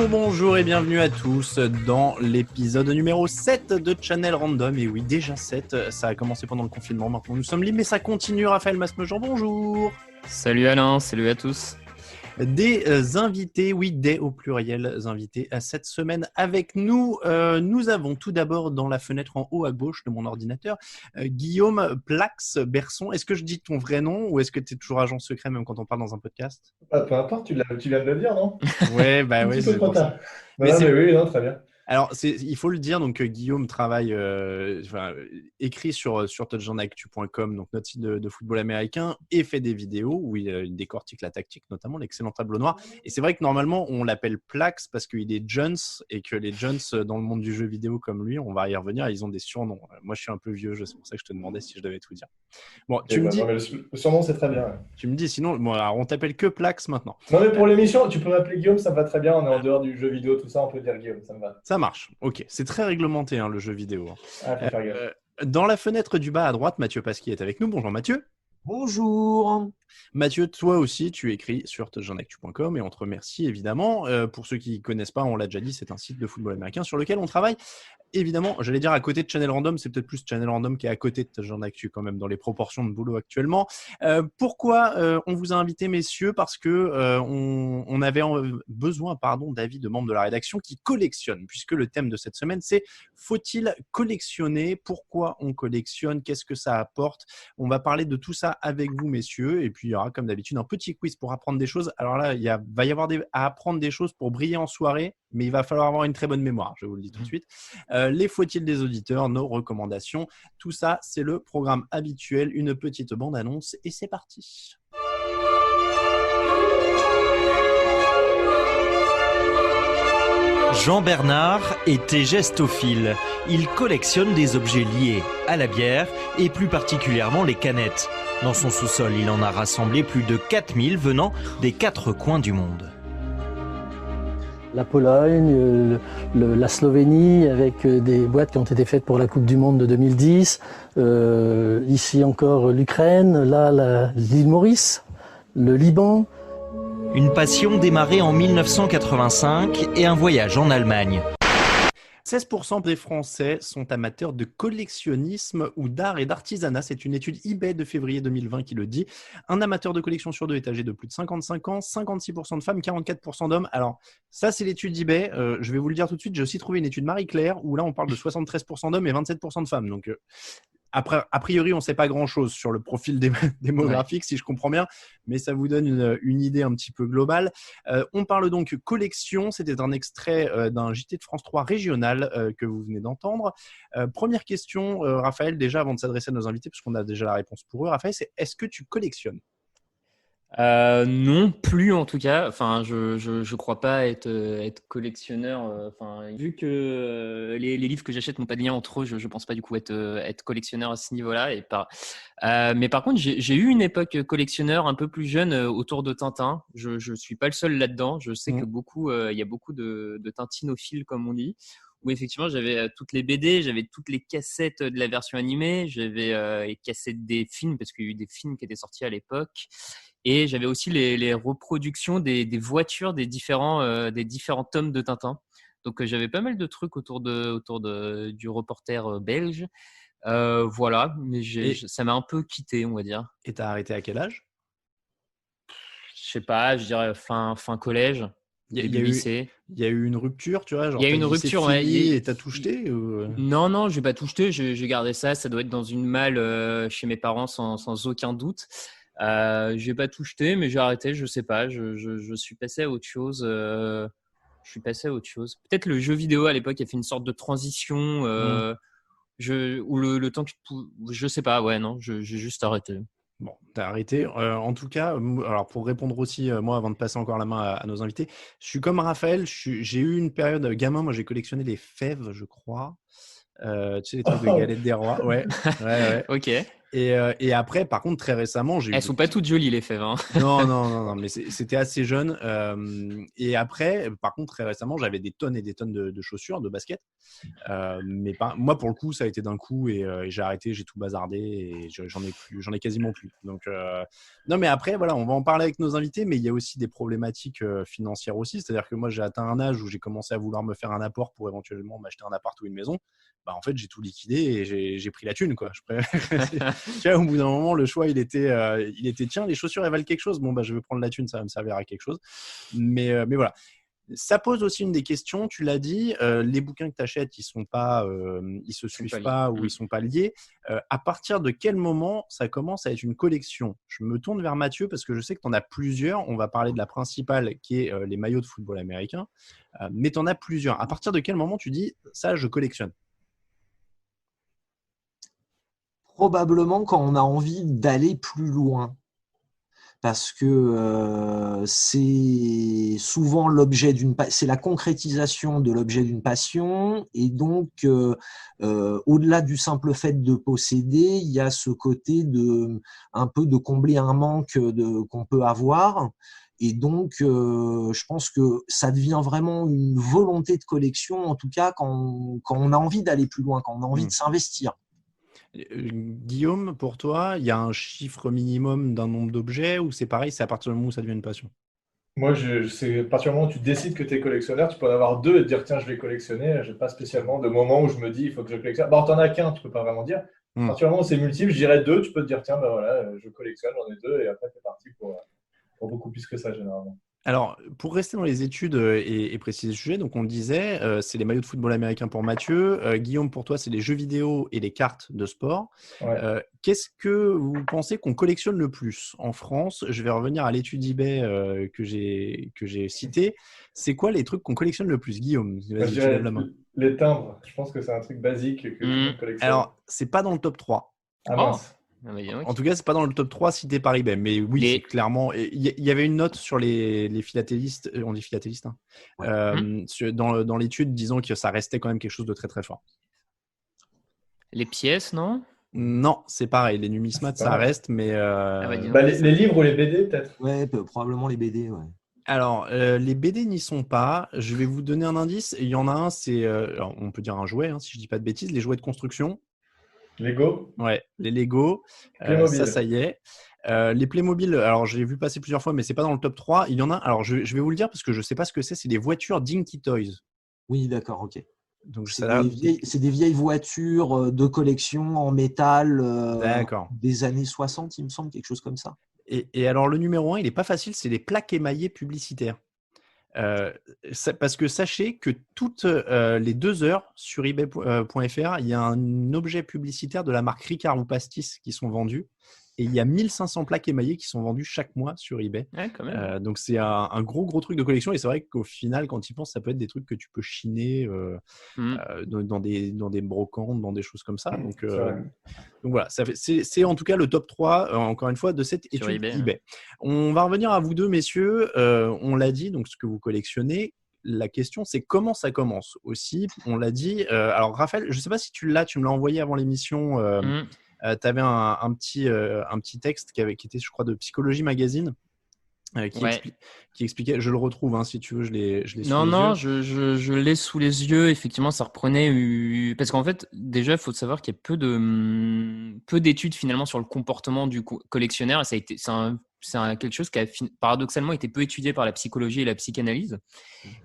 Bonjour et bienvenue à tous dans l'épisode numéro 7 de Channel Random. Et oui, déjà 7, ça a commencé pendant le confinement, maintenant nous sommes libres, mais ça continue. Raphaël Masmejean, bonjour. Salut Alain, salut à tous. Des invités, oui, des au pluriel invités à cette semaine avec nous. Nous avons tout d'abord dans la fenêtre en haut à gauche de mon ordinateur, Guillaume Plax-Berson. Est-ce que je dis ton vrai nom ou est-ce que tu es toujours agent secret même quand on parle dans un podcast? Peu importe, tu viens de le dire, non? Ouais, bah Un ouais, petit peu c'est trop pour ça. tard. Mais oui, non, très bien. Alors, il faut le dire, donc Guillaume travaille, écrit sur touchdownactu.com, donc notre site de football américain, et fait des vidéos où il décortique la tactique, notamment l'excellent tableau noir. Et c'est vrai que normalement, on l'appelle Plax parce qu'il est Jones et que les Jones dans le monde du jeu vidéo comme lui, on va y revenir, ils ont des surnoms. Moi, je suis un peu vieux, c'est pour ça que je te demandais si je devais tout dire. Bon, tu me dis. Non, mais le surnom, c'est très bien. Ouais. Tu me dis, sinon, bon, alors on t'appelle que Plax maintenant. Non, mais pour l'émission, tu peux m'appeler Guillaume, ça me va très bien. On est en dehors du jeu vidéo, tout ça, on peut dire Guillaume, ça me va. Ça marche, ok. C'est très réglementé, hein, le jeu vidéo. Ah, faut faire gaffe. Dans la fenêtre du bas à droite, Mathieu Pasquier est avec nous. Bonjour Mathieu. Bonjour. Mathieu, toi aussi, tu écris sur touchdownactu.com et on te remercie évidemment. Pour ceux qui ne connaissent pas, on l'a déjà dit, c'est un site de football américain sur lequel on travaille. Évidemment, j'allais dire à côté de Channel Random, c'est peut-être plus Channel Random qui est à côté de Touchdown Actu quand même dans les proportions de boulot actuellement. Pourquoi on vous a invité, messieurs? Parce que on avait besoin d'avis de membres de la rédaction qui collectionnent, puisque le thème de cette semaine, c'est faut-il collectionner? Pourquoi on collectionne? Qu'est-ce que ça apporte? On va parler de tout ça avec vous, messieurs, et puis il y aura comme d'habitude un petit quiz pour apprendre des choses. Alors là, va y avoir à apprendre des choses pour briller en soirée, mais il va falloir avoir une très bonne mémoire, je vous le dis tout de suite. Les faut-il des auditeurs, nos recommandations, tout ça, c'est le programme habituel, une petite bande-annonce et c'est parti. Jean Bernard était gestophile. Il collectionne des objets liés à la bière et plus particulièrement les canettes. Dans son sous-sol, il en a rassemblé plus de 4000 venant des 4 coins du monde. La Pologne, la Slovénie avec des boîtes qui ont été faites pour la Coupe du Monde de 2010. Ici encore l'Ukraine, là l'île Maurice, le Liban. Une passion démarrée en 1985 et un voyage en Allemagne. 16% des Français sont amateurs de collectionnisme ou d'art et d'artisanat. C'est une étude eBay de février 2020 qui le dit. Un amateur de collection sur deux est âgé de plus de 55 ans, 56% de femmes, 44% d'hommes. Alors, ça, c'est l'étude eBay. Je vais vous le dire tout de suite. J'ai aussi trouvé une étude Marie-Claire où là, on parle de 73% d'hommes et 27% de femmes. Donc, après, a priori, on ne sait pas grand-chose sur le profil démographique, si je comprends bien, mais ça vous donne une idée un petit peu globale. On parle donc collection. C'était un extrait d'un JT de France 3 régional que vous venez d'entendre. Première question, Raphaël, déjà avant de s'adresser à nos invités, parce qu'on a déjà la réponse pour eux. Raphaël, c'est est-ce que tu collectionnes? Non plus en tout cas. Enfin, je crois pas être collectionneur. Enfin, vu que les livres que j'achète n'ont pas de lien entre eux, je pense pas du coup être collectionneur à ce niveau-là. Mais par contre, j'ai eu une époque collectionneur un peu plus jeune autour de Tintin. Je suis pas le seul là-dedans. Je sais que il y a beaucoup de tintinophiles comme on dit. Où effectivement j'avais toutes les BD, j'avais toutes les cassettes de la version animée, j'avais les cassettes des films parce qu'il y a eu des films qui étaient sortis à l'époque. Et j'avais aussi les reproductions des voitures des différents tomes de Tintin. Donc j'avais pas mal de trucs autour du reporter belge. Voilà, mais ça m'a un peu quitté, on va dire. Et t'as arrêté à quel âge? Je sais pas, je dirais fin collège, début lycée. Il y a eu une rupture, tu vois, genre il y a eu une rupture, ouais. Et t'as tout jeté Non, j'ai pas tout jeté. J'ai gardé ça. Ça doit être dans une malle chez mes parents sans aucun doute. J'ai pas tout jeté, mais j'ai arrêté. Je sais pas. Je suis passé à autre chose. Peut-être le jeu vidéo à l'époque a fait une sorte de transition. Ou le temps que je sais pas. Ouais, non, j'ai juste arrêté. Bon, t'as arrêté. En tout cas, alors pour répondre aussi, moi, avant de passer encore la main à nos invités, je suis comme Raphaël. J'ai eu une période gamin. Moi, j'ai collectionné les fèves, je crois. Tu sais, les trucs de galettes des rois. Ouais. Ok. Et après, par contre, très récemment, j'ai eu Elles sont pas toutes jolies, les fèves. Hein. Non, mais c'était assez jeune. Et après, par contre, très récemment, j'avais des tonnes et des tonnes de chaussures, de baskets. Mais moi, pour le coup, ça a été d'un coup et j'ai arrêté, j'ai tout bazardé et j'en ai quasiment plus. Donc, non, mais après, voilà, on va en parler avec nos invités, mais il y a aussi des problématiques financières aussi. C'est-à-dire que moi, j'ai atteint un âge où j'ai commencé à vouloir me faire un apport pour éventuellement m'acheter un appart ou une maison. Bah, en fait, j'ai tout liquidé et j'ai pris la thune, quoi. Tu vois, au bout d'un moment, le choix, il était tiens, les chaussures, elles valent quelque chose. Bon, bah, je vais prendre la thune, ça va me servir à quelque chose. Mais voilà. Ça pose aussi une des questions, tu l'as dit, les bouquins que tu achètes, ils se suivent pas ou ils sont pas liés. À partir de quel moment ça commence à être une collection? Je me tourne vers Mathieu parce que je sais que tu en as plusieurs. On va parler de la principale qui est les maillots de football américain, mais tu en as plusieurs. À partir de quel moment tu dis ça, je collectionne? Probablement quand on a envie d'aller plus loin. Parce que c'est souvent c'est la concrétisation de l'objet d'une passion, et donc au-delà du simple fait de posséder, il y a ce côté un peu de combler un manque qu'on peut avoir, et donc je pense que ça devient vraiment une volonté de collection, en tout cas quand on a envie d'aller plus loin, quand on a envie de s'investir. Guillaume, pour toi, il y a un chiffre minimum d'un nombre d'objets ou c'est pareil, c'est à partir du moment où ça devient une passion? Moi, c'est à partir du moment où tu décides que tu es collectionneur, tu peux en avoir deux et te dire tiens, je vais collectionner. Je n'ai pas spécialement de moment où je me dis il faut que je collectionne. Bon, tu n'en as qu'un, tu ne peux pas vraiment dire. À partir du moment où c'est multiple, je dirais deux, tu peux te dire tiens, ben voilà, je collectionne, j'en ai deux et après, c'est parti pour beaucoup plus que ça généralement. Alors, pour rester dans les études et préciser le sujet, donc on le disait, c'est les maillots de football américain pour Mathieu. Guillaume, pour toi, c'est les jeux vidéo et les cartes de sport. Ouais. Qu'est-ce que vous pensez qu'on collectionne le plus en France? Je vais revenir à l'étude eBay que j'ai citée. C'est quoi les trucs qu'on collectionne le plus, Guillaume? Moi, je Vas-y, tu dirais lèves la main. les timbres. Je pense que c'est un truc basique que tout le monde collectionne. Alors, c'est pas dans le top 3. Ah mince. En tout cas, c'est pas dans le top 3 cité par eBay. Mais oui, c'est clairement. Il y avait une note sur les philatélistes. On dit philatélistes. Hein, Ouais. dans l'étude, disant que ça restait quand même quelque chose de très très fort. Les pièces, non? Non, c'est pareil. Les numismates, ça reste. Mais les livres ou les BD, peut-être? Ouais, probablement les BD. Ouais. Alors, les BD n'y sont pas. Je vais vous donner un indice. Il y en a un, c'est. Alors, on peut dire un jouet, hein, si je dis pas de bêtises. Les jouets de construction. Lego? Ouais, les Lego, ça y est. Les Playmobil, alors j'ai vu passer plusieurs fois, mais c'est pas dans le top 3. Il y en a, alors je vais vous le dire parce que je sais pas ce que c'est des voitures Dinky Toys. Oui, d'accord, ok. Donc, c'est des vieilles voitures de collection en métal des années 60, il me semble, quelque chose comme ça. Et alors le numéro 1, il n'est pas facile, c'est les plaques émaillées publicitaires. Parce que sachez que toutes les 2 heures sur ebay.fr, il y a un objet publicitaire de la marque Ricard ou Pastis qui sont vendus. Et il y a 1500 plaques émaillées qui sont vendues chaque mois sur eBay. Ouais, quand même. Donc, c'est un gros truc de collection. Et c'est vrai qu'au final, quand tu y penses, ça peut être des trucs que tu peux chiner dans des brocantes, dans des choses comme ça. Donc voilà, c'est en tout cas le top 3, encore une fois, de cette étude eBay. On va revenir à vous deux, messieurs. On l'a dit, donc ce que vous collectionnez. La question, c'est comment ça commence aussi. On l'a dit. Alors, Raphaël, je ne sais pas si tu me l'as envoyé avant l'émission. Tu avais un petit texte qui était, je crois, de Psychologie Magazine qui expliquait, je le retrouve hein, si tu veux, je l'ai sous les yeux. Non, je l'ai sous les yeux. Effectivement, ça reprenait parce qu'en fait, déjà, il faut savoir qu'il y a peu d'études finalement sur le comportement du collectionneur. Et c'est quelque chose qui a paradoxalement été peu étudié par la psychologie et la psychanalyse.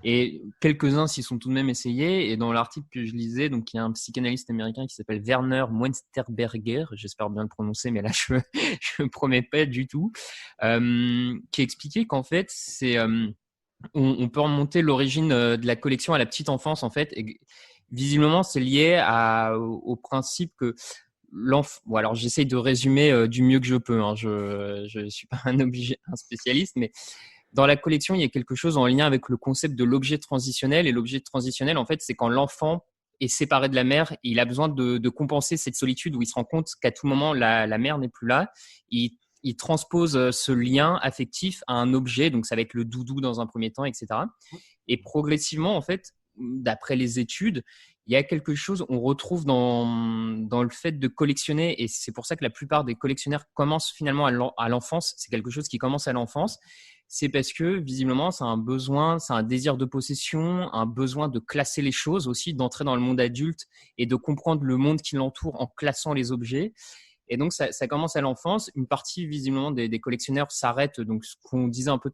Et quelques-uns s'y sont tout de même essayés. Et dans l'article que je lisais, donc il y a un psychanalyste américain qui s'appelle Werner Münsterberger, j'espère bien le prononcer, mais là je ne promets pas du tout, qui expliquait qu'en fait on peut remonter l'origine de la collection à la petite enfance en fait. Et visiblement, c'est lié au principe que bon, alors j'essaye de résumer du mieux que je peux. Hein. Je suis pas un spécialiste, mais dans la collection, il y a quelque chose en lien avec le concept de l'objet transitionnel. Et l'objet transitionnel, en fait, c'est quand l'enfant est séparé de la mère et il a besoin de compenser cette solitude où il se rend compte qu'à tout moment, la mère n'est plus là. Il transpose ce lien affectif à un objet. Donc, ça va être le doudou dans un premier temps, etc. Et progressivement, en fait, d'après les études, il y a quelque chose, on retrouve dans le fait de collectionner, et c'est pour ça que la plupart des collectionneurs commencent finalement à l'enfance. C'est quelque chose qui commence à l'enfance. C'est parce que visiblement, c'est un besoin, c'est un désir de possession, un besoin de classer les choses aussi, d'entrer dans le monde adulte et de comprendre le monde qui l'entoure en classant les objets. Et donc, ça commence à l'enfance. Une partie, visiblement, des collectionneurs s'arrête. Donc, ce qu'on disait un peu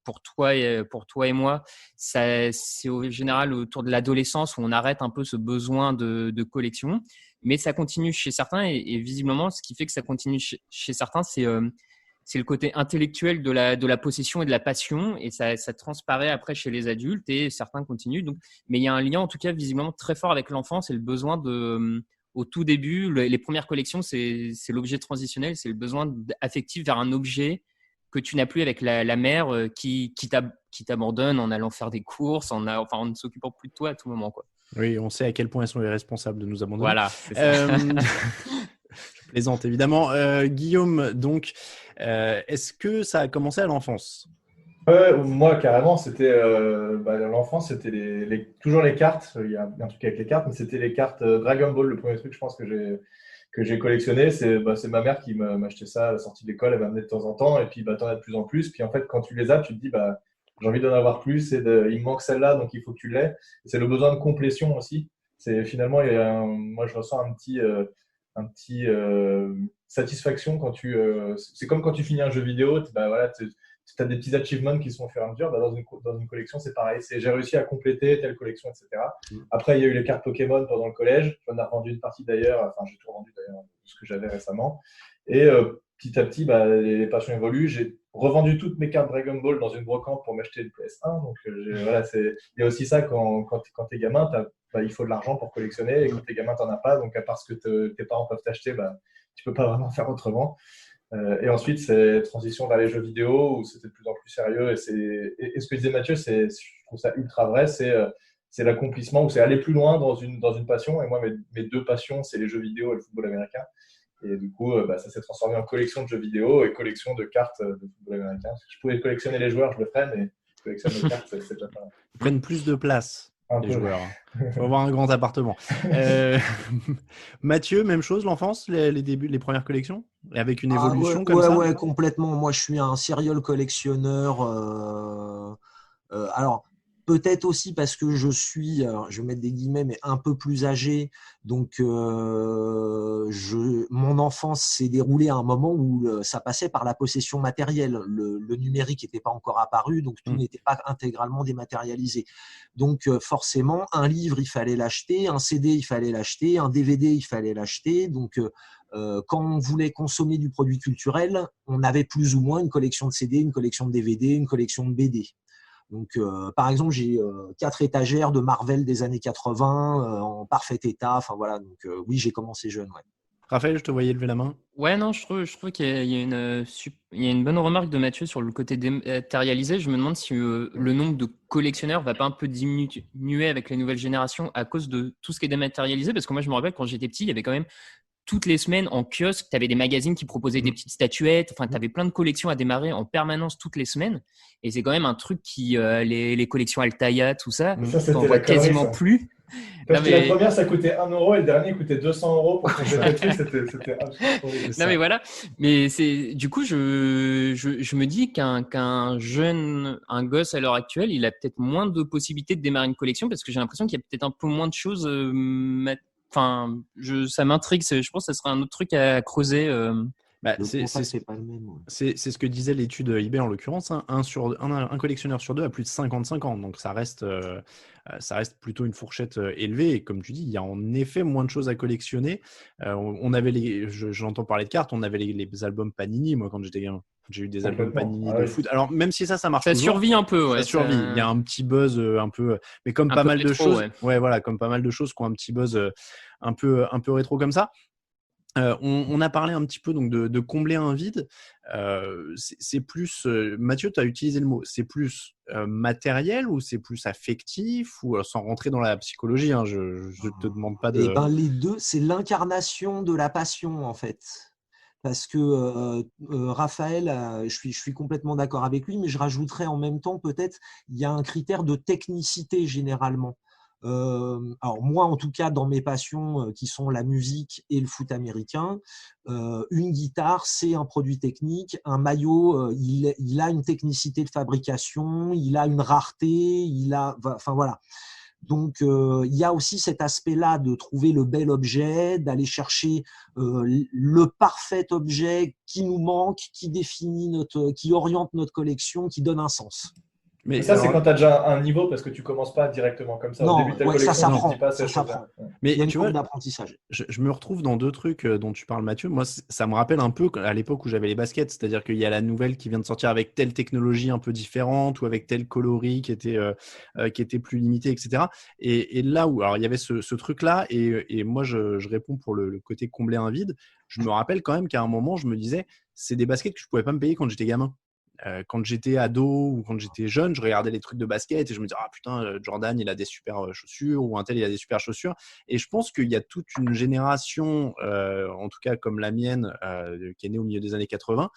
pour toi et moi, c'est au général autour de l'adolescence où on arrête un peu ce besoin de collection. Mais ça continue chez certains. Et visiblement, ce qui fait que ça continue chez certains, c'est le côté intellectuel de la possession et de la passion. Et ça transparaît après chez les adultes et certains continuent. Donc, mais il y a un lien, en tout cas, visiblement très fort avec l'enfance et le besoin au tout début, les premières collections, c'est l'objet transitionnel, c'est le besoin affectif vers un objet que tu n'as plus avec la mère qui t'abandonne en allant faire des courses, en ne s'occupant plus de toi à tout moment, quoi. Oui, on sait à quel point elles sont irresponsables de nous abandonner. Voilà, c'est ça. Je plaisante évidemment. Guillaume, donc, est-ce que ça a commencé à l'enfance? Moi, carrément, c'était l'enfance, c'était toujours les cartes. Il y a un truc avec les cartes, mais c'était les cartes Dragon Ball, le premier truc, je pense, que j'ai collectionné. C'est ma mère qui m'achetait ça à la sortie de l'école, elle m'amenait de temps en temps, et puis t'en as de plus en plus. Puis en fait, quand tu les as, tu te dis, j'ai envie d'en avoir plus, il me manque celle-là, donc il faut que tu l'aies. C'est le besoin de complétion aussi. C'est finalement, moi, je ressens un petit satisfaction quand c'est comme quand tu finis un jeu vidéo, voilà, tu as des petits achievements qui sont au fur et à mesure. Dans une collection, c'est pareil. J'ai réussi à compléter telle collection, etc. Après, il y a eu les cartes Pokémon pendant le collège. J'en ai revendu une partie d'ailleurs. Enfin, j'ai tout rendu d'ailleurs de ce que j'avais récemment. Et petit à petit, les passions évoluent. J'ai revendu toutes mes cartes Dragon Ball dans une brocante pour m'acheter une PS1. Donc, voilà, il y a aussi ça quand tu es gamin, il faut de l'argent pour collectionner. Et quand tu es gamin, tu n'en as pas. Donc, à part ce que tes parents peuvent t'acheter, tu peux pas vraiment faire autrement. Et ensuite, c'est transition vers les jeux vidéo où c'était de plus en plus sérieux. Et ce que disait Mathieu, je trouve ça ultra vrai, c'est l'accomplissement ou c'est aller plus loin dans une passion. Et moi, mes deux passions, c'est les jeux vidéo et le football américain. Et du coup, ça s'est transformé en collection de jeux vidéo et collection de cartes de football américain. Si je pouvais collectionner les joueurs, je le ferais, mais collectionner les cartes, c'est déjà pas mal. Ils prennent plus de place, les joueurs. Il faut avoir un grand appartement. Mathieu, même chose, l'enfance, les débuts, les premières collections, avec une évolution comme ça. Ouais, complètement. Moi, je suis un serial collectionneur. Alors, peut-être aussi parce que je suis, je vais mettre des guillemets, mais un peu plus âgé. Donc, mon enfance s'est déroulée à un moment où ça passait par la possession matérielle. Le numérique n'était pas encore apparu, donc tout n'était pas intégralement dématérialisé. Donc, forcément, un livre, il fallait l'acheter, un CD, il fallait l'acheter, un DVD, il fallait l'acheter. Donc, quand on voulait consommer du produit culturel, on avait plus ou moins une collection de CD, une collection de DVD, une collection de BD. Donc, par exemple, j'ai 4 étagères de Marvel des années 80 en parfait état. Enfin voilà. Donc, oui, j'ai commencé jeune. Ouais. Raphaël, je te voyais lever la main. Ouais, non, je trouve qu'il y a une bonne remarque de Mathieu sur le côté dématérialisé. Je me demande si le nombre de collectionneurs va pas un peu diminuer avec les nouvelles générations à cause de tout ce qui est dématérialisé. Parce que moi, je me rappelle quand j'étais petit, il y avait quand même toutes les semaines en kiosque, tu avais des magazines qui proposaient des petites statuettes. Enfin, tu avais plein de collections à démarrer en permanence toutes les semaines. Et c'est quand même un truc qui, les collections Altaïa, tout ça, t'en vois quasiment plus. Parce que la première, ça coûtait 1 euro et le dernier coûtait 200 euros pour compléter le truc. C'était non, mais voilà. Mais du coup, je me dis qu'un jeune, un gosse à l'heure actuelle, il a peut-être moins de possibilités de démarrer une collection parce que j'ai l'impression qu'il y a peut-être un peu moins de choses. Enfin, ça m'intrigue. Je pense que ça serait un autre truc à creuser. C'est pas le même. Ouais. C'est ce que disait l'étude eBay en l'occurrence. Hein, un collectionneur sur deux a plus de 55 ans. Donc, ça reste plutôt une fourchette élevée. Et comme tu dis, il y a en effet moins de choses à collectionner. On avait j'entends parler de cartes, on avait les albums Panini. Moi, quand j'étais gamin, j'ai eu des albums Panini de foot. Alors, même si ça marche ça toujours, survit un peu. Ouais, ça survit. Il y a un petit buzz un peu… Mais comme pas mal de choses… Ouais, voilà, comme pas mal de choses qui ont un petit buzz un peu rétro comme ça. On a parlé un petit peu donc de combler un vide. C'est plus, Mathieu, tu as utilisé le mot, c'est plus matériel ou c'est plus affectif ou sans rentrer dans la psychologie, hein, je ne te demande pas de… Les deux, c'est l'incarnation de la passion en fait. Parce que Raphaël, je suis complètement d'accord avec lui, mais je rajouterais en même temps peut-être, il y a un critère de technicité généralement. Alors moi, en tout cas, dans mes passions qui sont la musique et le foot américain, une guitare, c'est un produit technique. Un maillot, il a une technicité de fabrication, il a une rareté, enfin voilà. Donc, il y a aussi cet aspect-là de trouver le bel objet, d'aller chercher le parfait objet qui nous manque, qui oriente notre collection, qui donne un sens. Mais ça, c'est quand tu as déjà un niveau, parce que tu commences pas directement comme ça. Non, Au début de ta collection, ça tu ne dis pas ces ça choses-là. Mais il y a une tu courbe vois, d'apprentissage. je me retrouve dans deux trucs dont tu parles, Mathieu. Moi, ça me rappelle un peu à l'époque où j'avais les baskets, c'est-à-dire qu'il y a la nouvelle qui vient de sortir avec telle technologie un peu différente ou avec tel coloris qui était plus limité, etc. Et là où, alors il y avait ce truc-là, et moi je réponds pour le côté combler un vide. Je me rappelle quand même qu'à un moment, je me disais, c'est des baskets que je pouvais pas me payer quand j'étais gamin. Quand j'étais ado ou quand j'étais jeune, je regardais les trucs de basket et je me disais, ah putain, Jordan, il a des super chaussures, ou un tel, il a des super chaussures. Et je pense qu'il y a toute une génération, en tout cas comme la mienne, qui est née au milieu des années 80,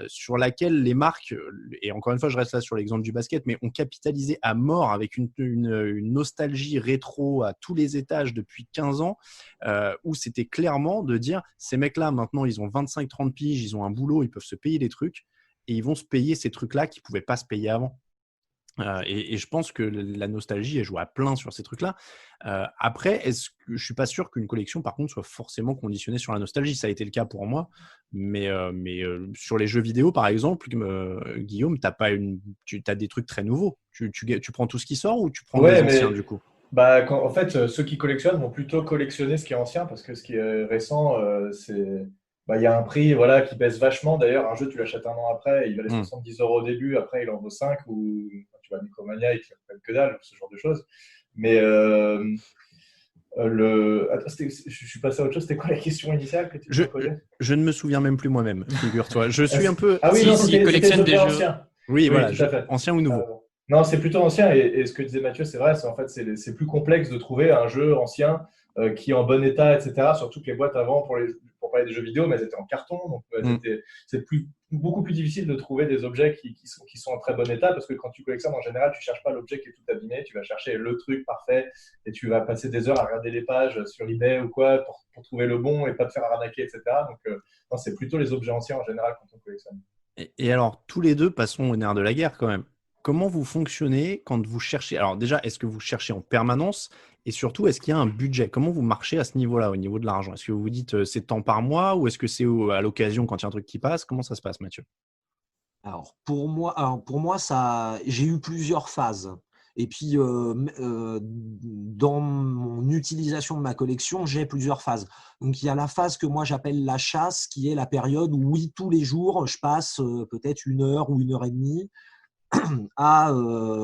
sur laquelle les marques, et encore une fois, je reste là sur l'exemple du basket, mais ont capitalisé à mort avec une nostalgie rétro à tous les étages depuis 15 ans, où c'était clairement de dire, ces mecs-là, maintenant, ils ont 25-30 piges, ils ont un boulot, ils peuvent se payer des trucs. Et ils vont se payer ces trucs-là qu'ils ne pouvaient pas se payer avant. Et je pense que la nostalgie, elle joue à plein sur ces trucs-là. Après, je ne suis pas sûr qu'une collection, par contre, soit forcément conditionnée sur la nostalgie. Ça a été le cas pour moi. Mais sur les jeux vidéo, par exemple, Guillaume, tu as des trucs très nouveaux. Tu prends tout ce qui sort ou tu prends les anciens, du coup? En fait, ceux qui collectionnent vont plutôt collectionner ce qui est ancien, parce que ce qui est récent, il y a un prix qui baisse vachement. D'ailleurs, un jeu, tu l'achètes un an après, il valait 70 € au début, après il en vaut 5, ou tu vas à Micromania, il ne que dalle, ce genre de choses. Mais Attends, je suis passé à autre chose. C'était quoi la question initiale que tu me posais ? Je ne me souviens même plus moi-même, figure-toi. Je suis un peu… Ah oui, non, c'était collectionne des jeux anciens. Oui, voilà, tout à fait. Ancien ou nouveau. Non, c'est plutôt ancien. Et ce que disait Mathieu, c'est vrai, c'est plus complexe de trouver un jeu ancien qui est en bon état, etc. Surtout que les boîtes avant, pour parler des jeux vidéo, mais elles étaient en carton. Donc, c'est beaucoup plus difficile de trouver des objets qui sont en très bon état, parce que quand tu collectionnes, en général, tu ne cherches pas l'objet qui est tout abîmé. Tu vas chercher le truc parfait et tu vas passer des heures à regarder les pages sur eBay ou quoi pour trouver le bon et pas te faire arnaquer, etc. Donc, non, c'est plutôt les objets anciens en général quand on collectionne. Et alors, tous les deux, passons au nerf de la guerre quand même. Comment vous fonctionnez quand vous cherchez? Alors déjà, est-ce que vous cherchez en permanence? Et surtout, est-ce qu'il y a un budget? Comment vous marchez à ce niveau-là, au niveau de l'argent? Est-ce que vous vous dites c'est tant par mois, ou est-ce que c'est à l'occasion quand il y a un truc qui passe? Comment ça se passe, Mathieu? Alors pour moi, j'ai eu plusieurs phases. Et puis, dans mon utilisation de ma collection, j'ai plusieurs phases. Donc, il y a la phase que moi j'appelle la chasse, qui est la période où, oui, tous les jours, je passe peut-être 1 heure ou 1 heure et demie à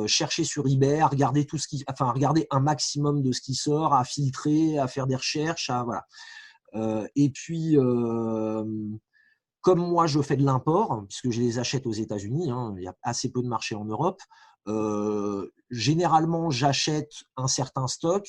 chercher sur eBay, à regarder à regarder un maximum de ce qui sort, à filtrer, à faire des recherches, voilà. Et puis, comme moi, je fais de l'import, puisque je les achète aux États-Unis, il y a assez peu de marché en Europe. Généralement, j'achète un certain stock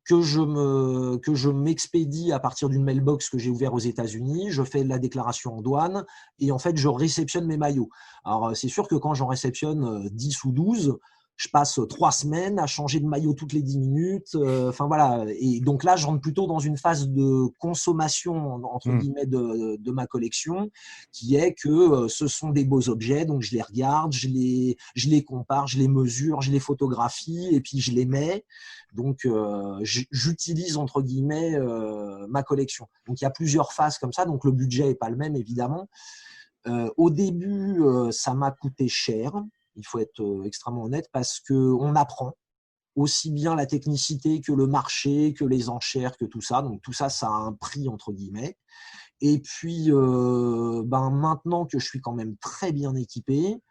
que je m'expédie à partir d'une mailbox que j'ai ouverte aux États-Unis. Je fais la déclaration en douane et en fait, je réceptionne mes maillots. Alors, c'est sûr que quand j'en réceptionne 10 ou 12, je passe 3 semaines à changer de maillot toutes les 10 minutes. Enfin, voilà. Et donc là, je rentre plutôt dans une phase de consommation, entre guillemets, de ma collection, qui est que ce sont des beaux objets. Donc, je les regarde, je les compare, je les mesure, je les photographie et puis je les mets. Donc, j'utilise, entre guillemets, ma collection. Donc, il y a plusieurs phases comme ça. Donc, le budget n'est pas le même, évidemment. Au début, ça m'a coûté cher. Il faut être extrêmement honnête parce qu'on apprend aussi bien la technicité que le marché, que les enchères, que tout ça. Donc, tout ça, ça a un prix, entre guillemets. Et puis, maintenant que je suis quand même très bien équipé,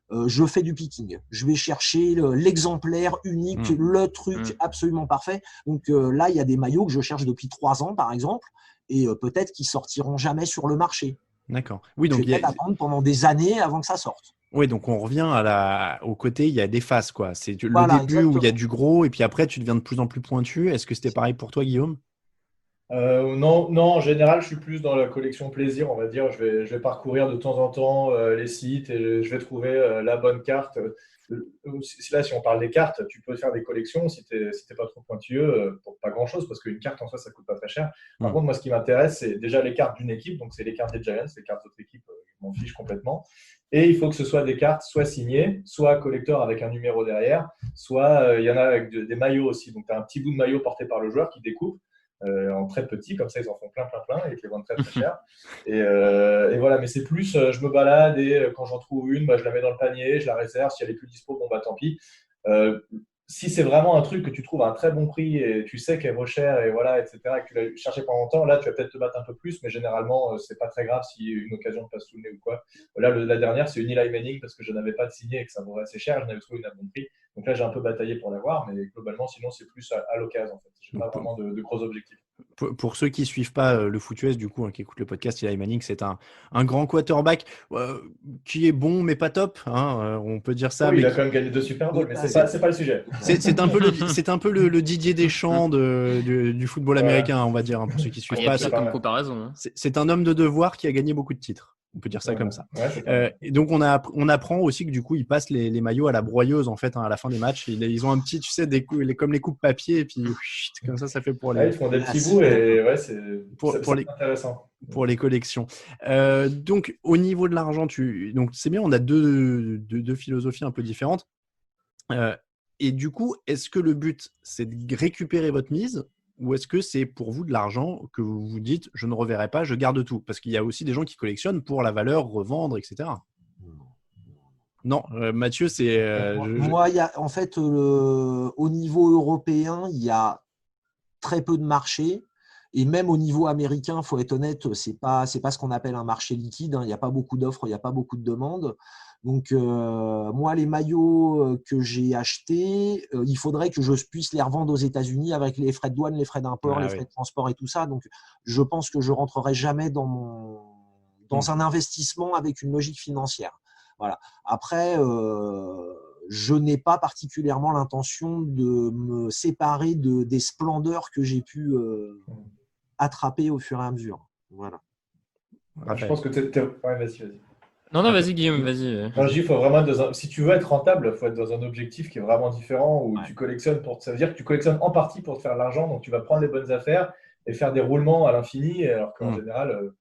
je fais du picking. Je vais chercher l'exemplaire unique, le truc absolument parfait. Donc là, il y a des maillots que je cherche depuis 3 ans, par exemple, et peut-être qu'ils sortiront jamais sur le marché. D'accord. Oui, donc je vais peut-être attendre pendant des années avant que ça sorte. Oui, donc on revient au côté, il y a des phases, quoi. C'est le Voilà, début exactement. où il y a du gros, et puis après, tu deviens de plus en plus pointu. Est-ce que c'était pareil pour toi, Guillaume? Non, en général, je suis plus dans la collection plaisir, on va dire. Je vais parcourir de temps en temps les sites et je vais trouver la bonne carte. si on parle des cartes, tu peux faire des collections si tu n'es pas trop pointilleux pour pas grand-chose, parce qu'une carte en soi, ça coûte pas très cher. Par contre, moi, ce qui m'intéresse, c'est déjà les cartes d'une équipe, donc c'est les cartes des Giants, les cartes d'autres équipes, je m'en fiche complètement. Et il faut que ce soit des cartes soit signées, soit collector avec un numéro derrière, soit il y en a avec des maillots aussi. Donc, tu as un petit bout de maillot porté par le joueur qui découpe en très petit, comme ça ils en font plein et ils te les vendent très cher. Et voilà, mais c'est plus, je me balade et quand j'en trouve une, je la mets dans le panier, je la réserve. Si elle est plus dispo, tant pis. Si c'est vraiment un truc que tu trouves à un très bon prix et tu sais qu'elle vaut cher et voilà, etc., et que tu l'as cherché pendant longtemps, là tu vas peut-être te battre un peu plus, mais généralement c'est pas très grave si une occasion te passe sous le nez ou quoi. Là, la dernière, c'est une Eli Manning parce que je n'avais pas de signé et que ça vaut assez cher, je n'avais trouvé une à bon prix. Donc là, j'ai un peu bataillé pour l'avoir, mais globalement, sinon, c'est plus à l'occasion. En fait. Je n'ai pas vraiment de gros objectifs. Pour ceux qui ne suivent pas le Foot US, du coup, qui écoutent le podcast, Eli Manning, c'est un grand quarterback qui est bon, mais pas top. On peut dire ça. Oui, il a quand même gagné 2 Super Bowls, mais c'est pas le sujet. C'est un peu le Didier Deschamps du football américain, on va dire, pour ceux qui ne suivent pas. C'est comme comparaison. C'est un homme de devoir qui a gagné beaucoup de titres. On peut dire ça comme ça. Et donc, on apprend aussi que du coup, ils passent les maillots à la broyeuse en fait à la fin des matchs. Ils ont un petit, tu sais, comme les coupes papier et puis comme ça fait pour les. Ils font des petits bouts et c'est intéressant. Pour les collections. Donc, au niveau de l'argent, donc c'est bien. On a deux philosophies un peu différentes. Et du coup, est-ce que le but c'est de récupérer votre mise? Ou est-ce que c'est pour vous de l'argent que vous vous dites je ne reverrai pas, je garde tout? Parce qu'il y a aussi des gens qui collectionnent pour la valeur, revendre, etc. Non, Mathieu, c'est. Moi, en fait, au niveau européen, il y a très peu de marché. Et même au niveau américain, il faut être honnête, c'est pas ce qu'on appelle un marché liquide. Il n'y a pas beaucoup d'offres, il n'y a pas beaucoup de demandes. Donc, moi, les maillots que j'ai achetés, il faudrait que je puisse les revendre aux États-Unis avec les frais de douane, les frais d'import, les frais de transport et tout ça. Donc, je pense que je ne rentrerai jamais dans un investissement avec une logique financière. Voilà. Après, je n'ai pas particulièrement l'intention de me séparer des splendeurs que j'ai pu attraper au fur et à mesure. Voilà. Je pense que vas-y. Non, vas-y Guillaume, vas-y. Il faut vraiment si tu veux être rentable, il faut être dans un objectif qui est vraiment différent où tu collectionnes ça veut dire que tu collectionnes en partie pour te faire de l'argent, donc tu vas prendre les bonnes affaires et faire des roulements à l'infini, alors qu'en général,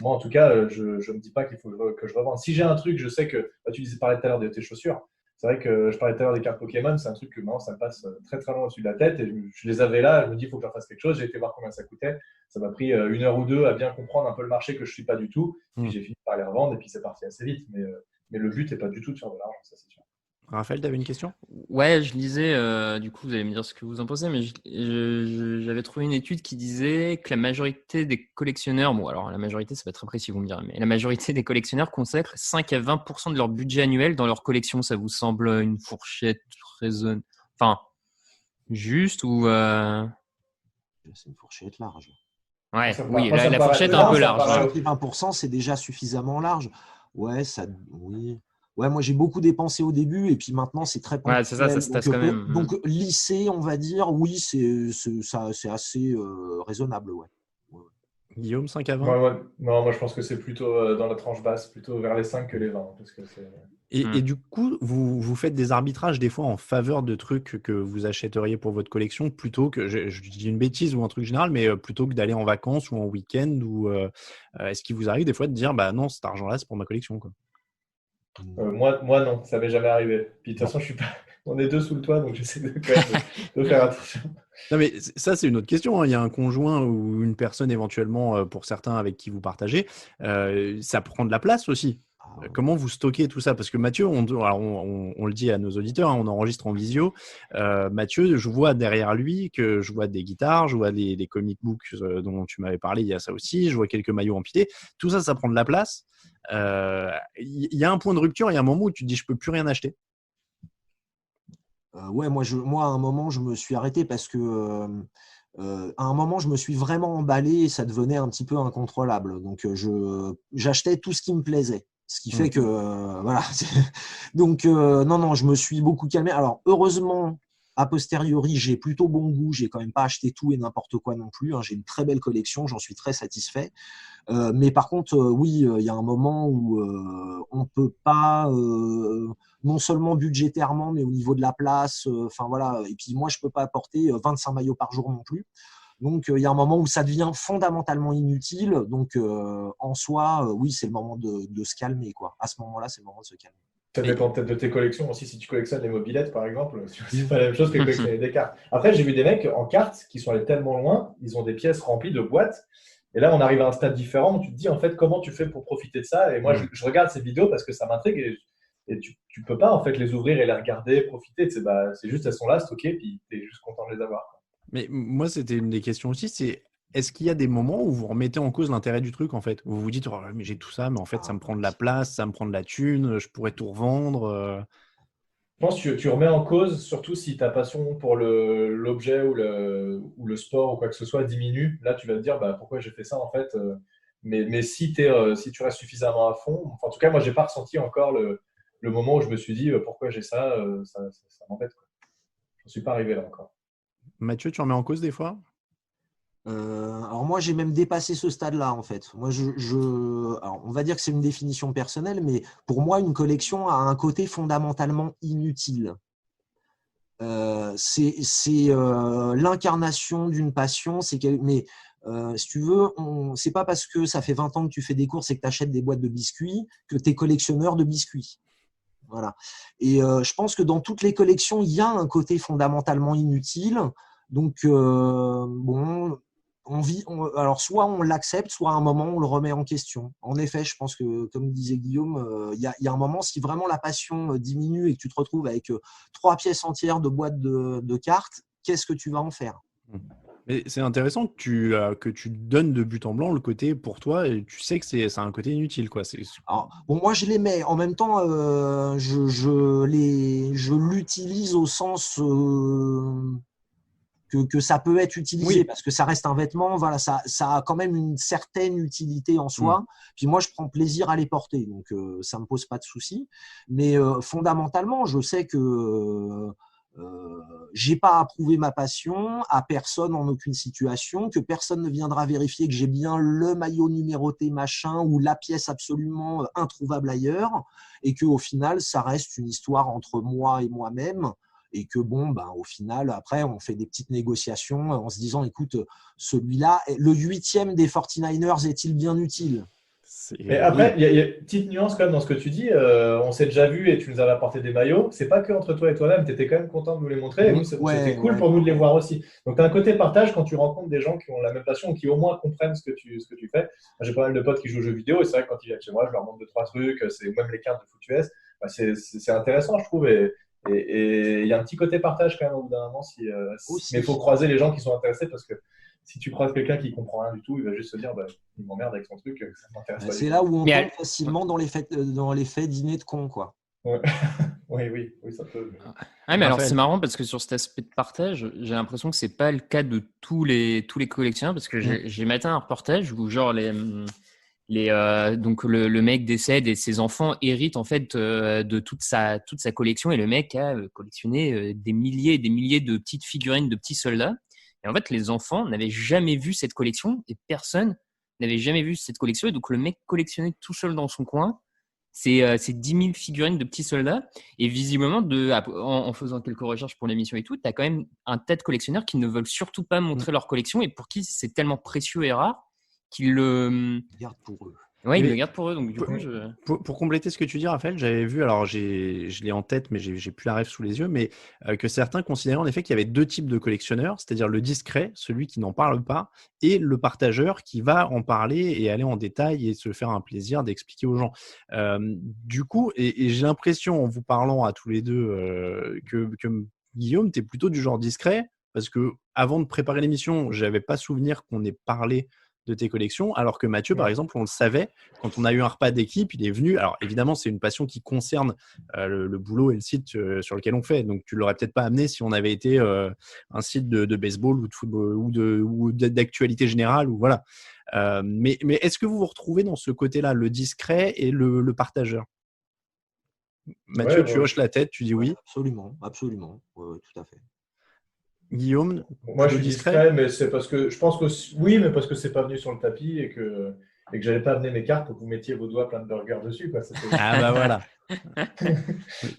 moi en tout cas, je ne me dis pas qu'il faut que je revende. Si j'ai un truc, je sais que tu parlais tout à l'heure de tes chaussures. C'est vrai que je parlais tout à l'heure des cartes Pokémon, c'est un truc que maintenant ça me passe très très loin au-dessus de la tête et je les avais là, je me dis il faut que je fasse quelque chose, j'ai été voir combien ça coûtait, ça m'a pris 1 heure ou 2 à bien comprendre un peu le marché que je ne suis pas du tout, puis j'ai fini par les revendre et puis c'est parti assez vite, mais le but n'est pas du tout de faire de l'argent, ça c'est sûr. Raphaël, tu avais une question? Ouais, je lisais, du coup vous allez me dire ce que vous en pensez, mais j'avais trouvé une étude qui disait que la majorité des collectionneurs, bon alors la majorité c'est pas très précis vous me direz, mais la majorité des collectionneurs consacrent 5 à 20% de leur budget annuel dans leur collection. Ça vous semble une fourchette raisonnable, juste ou C'est une fourchette large. Ouais, oui, la fourchette est un peu large. 20%, c'est déjà suffisamment large. Ouais, oui. Ouais, moi j'ai beaucoup dépensé au début et puis maintenant c'est très ponctuel. Ouais, c'est ça se tasse quand même. Donc lycée, on va dire, oui, c'est assez raisonnable, ouais. Guillaume, 5 à 20 Non, moi je pense que c'est plutôt dans la tranche basse, plutôt vers les 5 que les 20. Parce que et du coup, vous faites des arbitrages des fois en faveur de trucs que vous achèteriez pour votre collection plutôt que, je dis une bêtise ou un truc général, mais plutôt que d'aller en vacances ou en week-end ou est-ce qu'il vous arrive des fois de dire bah non, cet argent-là c'est pour ma collection quoi? Moi non, ça m'est jamais arrivé. Puis de toute façon, je suis pas. On est 2 sous le toit, donc j'essaie de faire attention. Non, mais ça, c'est une autre question. Il y a un conjoint ou une personne éventuellement, pour certains avec qui vous partagez, ça prend de la place aussi. Comment vous stockez tout ça? Parce que Mathieu, on le dit à nos auditeurs, on enregistre en visio. Mathieu, je vois derrière lui que je vois des guitares, je vois les comic books dont tu m'avais parlé, il y a ça aussi, je vois quelques maillots empilés. Tout ça, ça prend de la place. Il y a un point de rupture, il y a un moment où tu te dis je peux plus rien acheter. Ouais, moi à un moment je me suis arrêté parce que à un moment je me suis vraiment emballé et ça devenait un petit peu incontrôlable. Donc j'achetais tout ce qui me plaisait, ce qui fait que voilà. Donc non, je me suis beaucoup calmé. Alors heureusement A posteriori, j'ai plutôt bon goût. J'ai quand même pas acheté tout et n'importe quoi non plus. J'ai une très belle collection. J'en suis très satisfait. Mais par contre, oui, il y a un moment où on peut pas, non seulement budgétairement, mais au niveau de la place. Enfin voilà. Et puis moi, je peux pas apporter 25 maillots par jour non plus. Donc, il y a un moment où ça devient fondamentalement inutile. Donc, en soi, oui, c'est le moment de se calmer, quoi. À ce moment-là, c'est le moment de se calmer. Ça dépend peut-être de tes collections aussi. Si tu collectionnes les mobylettes, par exemple, c'est pas la même chose que collectionner des cartes. Après, j'ai vu des mecs en cartes qui sont allés tellement loin, ils ont des pièces remplies de boîtes. Et là, on arrive à un stade différent où tu te dis, en fait, comment tu fais pour profiter de ça? Et moi, je regarde ces vidéos parce que ça m'intrigue et tu peux pas, en fait, les ouvrir et les regarder, profiter. C'est juste, elles sont là, stockées, puis tu es juste content de les avoir. Mais moi, c'était une des questions aussi, c'est est-ce qu'il y a des moments où vous remettez en cause l'intérêt du truc, en fait? Où vous vous dites, oh, mais j'ai tout ça, mais en fait, ça me prend de la place, ça me prend de la thune, je pourrais tout revendre. Je pense que tu remets en cause, surtout si ta passion pour l'objet ou le sport ou quoi que ce soit diminue. Là, tu vas te dire, bah, pourquoi j'ai fait ça, en fait. Mais si tu restes suffisamment à fond, enfin, en tout cas, moi, j'ai pas ressenti encore le moment où je me suis dit, pourquoi j'ai ça, ça m'embête, quoi. Je ne suis pas arrivé là encore. Mathieu, tu remets en cause des fois? Alors moi, j'ai même dépassé ce stade-là, en fait. Moi, alors, on va dire que c'est une définition personnelle, mais pour moi, une collection a un côté fondamentalement inutile. C'est l'incarnation d'une passion. Mais si tu veux, c'est pas parce que ça fait 20 ans que tu fais des courses et que tu achètes des boîtes de biscuits que tu es collectionneur de biscuits. Voilà. Et je pense que dans toutes les collections, il y a un côté fondamentalement inutile. Donc, bon, alors soit on l'accepte, soit à un moment on le remet en question. En effet, je pense que, comme disait Guillaume, il y a un moment, si vraiment la passion diminue et que tu te retrouves avec 3 pièces entières de boîtes de cartes, qu'est-ce que tu vas en faire? Mais c'est intéressant que tu donnes de but en blanc le côté pour toi et tu sais que c'est un côté inutile, quoi. Alors, bon, moi, je les mets. En même temps, je l'utilise au sens que ça peut être utilisé, Oui. parce que ça reste un vêtement. Voilà, ça a quand même une certaine utilité en soi. Puis moi, je prends plaisir à les porter, donc ça me pose pas de souci. Mais fondamentalement, je sais que j'ai pas approuvé ma passion à personne en aucune situation, que personne ne viendra vérifier que j'ai bien le maillot numéroté machin ou la pièce absolument introuvable ailleurs, et que au final ça reste une histoire entre moi et moi-même, et que bon, ben au final après on fait des petites négociations en se disant, écoute, celui-là, le 8e des 49ers est-il bien utile? Mais après, il y a une petite nuance quand même dans ce que tu dis. On s'est déjà vu et tu nous avais apporté des maillots. C'est pas que entre toi et toi-même, tu étais quand même content de nous les montrer. Et nous, c'était cool pour nous de les voir aussi. Donc, tu as un côté partage quand tu rencontres des gens qui ont la même passion ou qui au moins comprennent ce que tu fais. J'ai pas mal de potes qui jouent aux jeux vidéo et c'est vrai que quand ils viennent chez moi, je leur montre 2-3 trucs. C'est même les cartes de FootUS. C'est intéressant, je trouve. Et il y a un petit côté partage quand même au bout d'un moment. Mais il faut croiser les gens qui sont intéressés parce que si tu croises quelqu'un qui comprend rien du tout, il va juste se dire, il m'emmerde avec son truc, ça m'intéresse pas. C'est là où on tombe facilement dans l'effet dîner de con, quoi. Ouais. oui, ça peut. Ouais, mais alors c'est marrant parce que sur cet aspect de partage, j'ai l'impression que c'est pas le cas de tous les collectionneurs, parce que j'ai maté un reportage où genre donc le mec décède et ses enfants héritent en fait de toute sa collection, et le mec a collectionné des milliers et des milliers de petites figurines de petits soldats. Et en fait, les enfants n'avaient jamais vu cette collection et personne n'avait jamais vu cette collection. Et donc, le mec collectionnait tout seul dans son coin ces 10 000 figurines de petits soldats. Et visiblement, en faisant quelques recherches pour l'émission et tout, tu as quand même un tas de collectionneurs qui ne veulent surtout pas montrer leur collection et pour qui c'est tellement précieux et rare qu'ils le gardent pour eux. Oui, ils le gardent pour eux. Donc, du coup, pour compléter ce que tu dis, Raphaël, j'avais vu, alors je l'ai en tête, mais j'ai plus la ref sous les yeux, mais que certains considéraient en effet qu'il y avait 2 types de collectionneurs, c'est-à-dire le discret, celui qui n'en parle pas, et le partageur qui va en parler et aller en détail et se faire un plaisir d'expliquer aux gens. Du coup, et j'ai l'impression en vous parlant à tous les deux que Guillaume, tu es plutôt du genre discret, parce que avant de préparer l'émission, j'avais pas souvenir qu'on ait parlé de tes collections, alors que Mathieu, par exemple, on le savait, quand on a eu un repas d'équipe, il est venu. Alors évidemment, c'est une passion qui concerne le boulot et le site sur lequel on fait, donc tu l'aurais peut-être pas amené si on avait été un site de baseball ou de football ou d'actualité générale, ou voilà. Mais est-ce que vous vous retrouvez dans ce côté-là, le discret et le partageur? Mathieu, tu hoches la tête, tu dis oui. Absolument, ouais, tout à fait. Guillaume, Moi, je suis discret, discret, mais c'est parce que je pense que oui, mais parce que c'est pas venu sur le tapis et que j'avais pas amené mes cartes pour que vous mettiez vos doigts plein de burgers dessus, quoi. Ah bah voilà.